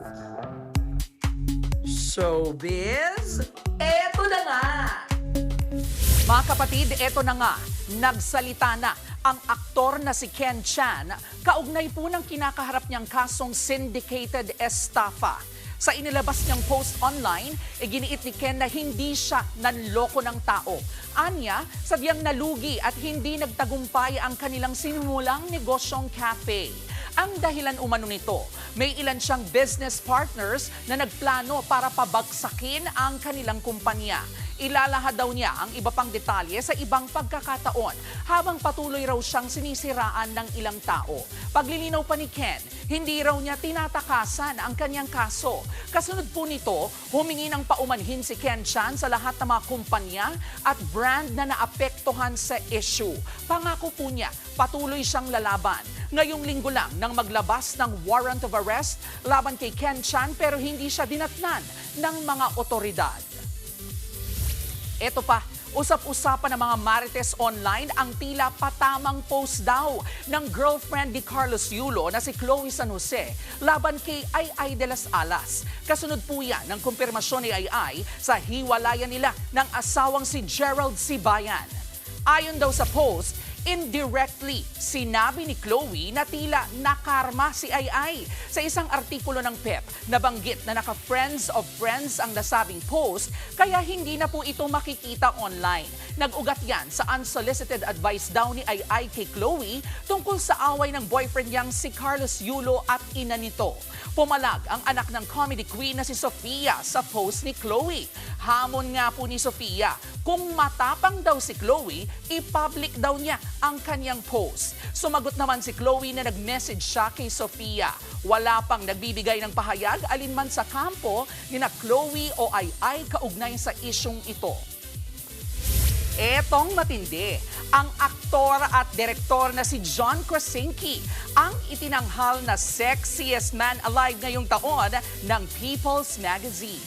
Showbiz, eto na nga! Mga kapatid, eto na nga, nagsalita na ang aktor na si Ken Chan kaugnay po ng kinakaharap niyang kasong syndicated estafa. Sa inilabas niyang post online, iginiit ni Ken na hindi siya nanloko ng tao. Anya, sadyang nalugi at hindi nagtagumpay ang kanilang sinimulang negosyong cafe. Ang dahilan umano nito, may ilan siyang business partners na nagplano para pabagsakin ang kanilang kumpanya. Ilalahad daw niya ang iba pang detalye sa ibang pagkakataon habang patuloy raw siyang sinisiraan ng ilang tao. Paglilinaw pa ni Ken, hindi raw niya tinatakasan ang kanyang kaso. Kasunod po nito, humingi ng paumanhin si Ken Chan sa lahat ng mga kumpanya at brand na naapektuhan sa issue. Pangako po niya, patuloy siyang lalaban. Ngayong linggo lang nang maglabas ng warrant of arrest laban kay Ken Chan pero hindi siya dinatnan ng mga otoridad. Ito pa, usap-usapan ng mga marites online ang tila patamang post daw ng girlfriend ni Carlos Yulo na si Chloe San Jose laban kay Ai de las Alas. Kasunod po yan ng kumpirmasyon ni Ai sa hiwalayan nila ng asawang si Gerald Sibayan. Ayon daw sa post, indirectly sinabi ni Chloe na tila nakarma si Ai. Sa isang artikulo ng PEP, nabanggit na naka-friends of friends ang nasabing post kaya hindi na po ito makikita online. Nag-ugat yan sa unsolicited advice daw ni Ai kay Chloe tungkol sa away ng boyfriend niyang si Carlos Yulo at ina nito. Pumalag ang anak ng comedy queen na si Sofia sa post ni Chloe. Hamon nga po ni Sofia, kung matapang daw si Chloe, i-public daw niya ang kanyang post. Sumagot naman si Chloe na nag-message siya kay Sofia. Wala pang nagbibigay ng pahayag alinman sa kampo ni na Chloe o Ai kaugnay sa isyong ito. Etong matindi, ang aktor at direktor na si John Krasinski ang itinanghal na sexiest man alive ngayong taon ng People's Magazine.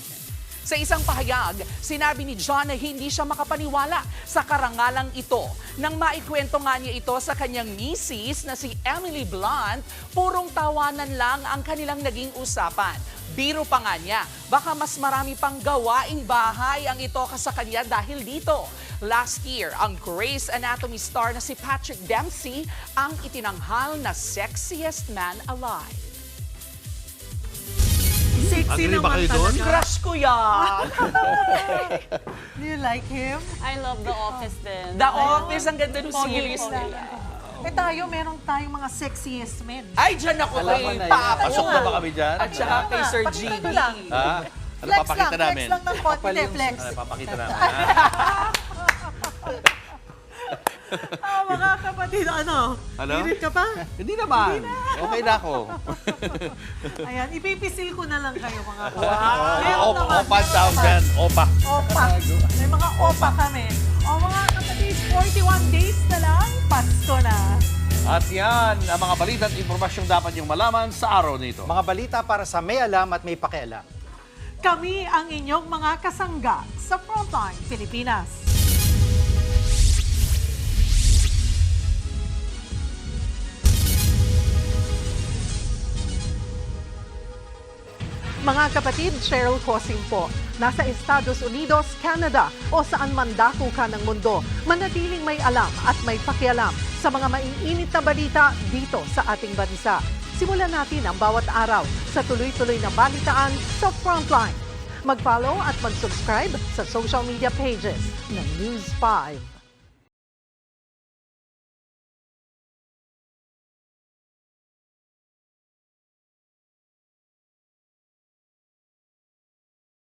Sa isang pahayag, sinabi ni John na hindi siya makapaniwala sa karangalang ito. Nang maikwento nga niya ito sa kanyang misis na si Emily Blunt, purong tawanan lang ang kanilang naging usapan. Biro pa nga niya, baka mas marami pang gawaing bahay ang ito sa kanya dahil dito. Last year, ang Grey's Anatomy star na si Patrick Dempsey ang itinanghal na sexiest man alive. Sexy naman talaga. Crush ko yan! Do you like him? I love The Office din. The Office, ang ganda ng series nila. Tayo, meron tayong mga sexiest men. Ay, dyan ako kay Papo. Pasok na ba kami dyan? At saka kay Sir GB. Ha? Ano Flex papakita lang, namin? flex lang ng konti. Hindi, flex. Ano papakita namin? Mga kapatid, ano? Ano? Hirit ka pa? Hindi naman. Okay na ako. Ayan, ipipisil ko na lang kayo mga kapatid. Wow! Opa sound yan. Opa. Opa. May mga opa kami. O mga kapatid, 41 days na lang, Pasko na. At yan, ang mga balita at impormasyong dapat yung malaman sa araw nito. Mga balita para sa may alam at may pakialam. Kami ang inyong mga kasangga sa Frontline Pilipinas. Mga kapatid, Cheryl Cosing po. Nasa Estados Unidos, Canada o saan man dako ka ng mundo, manatiling may alam at may pakialam sa mga maiinit na balita dito sa ating bansa. Simulan natin ang bawat araw sa tuloy-tuloy na balitaan sa Frontline. Mag-follow at mag-subscribe sa social media pages ng News 5.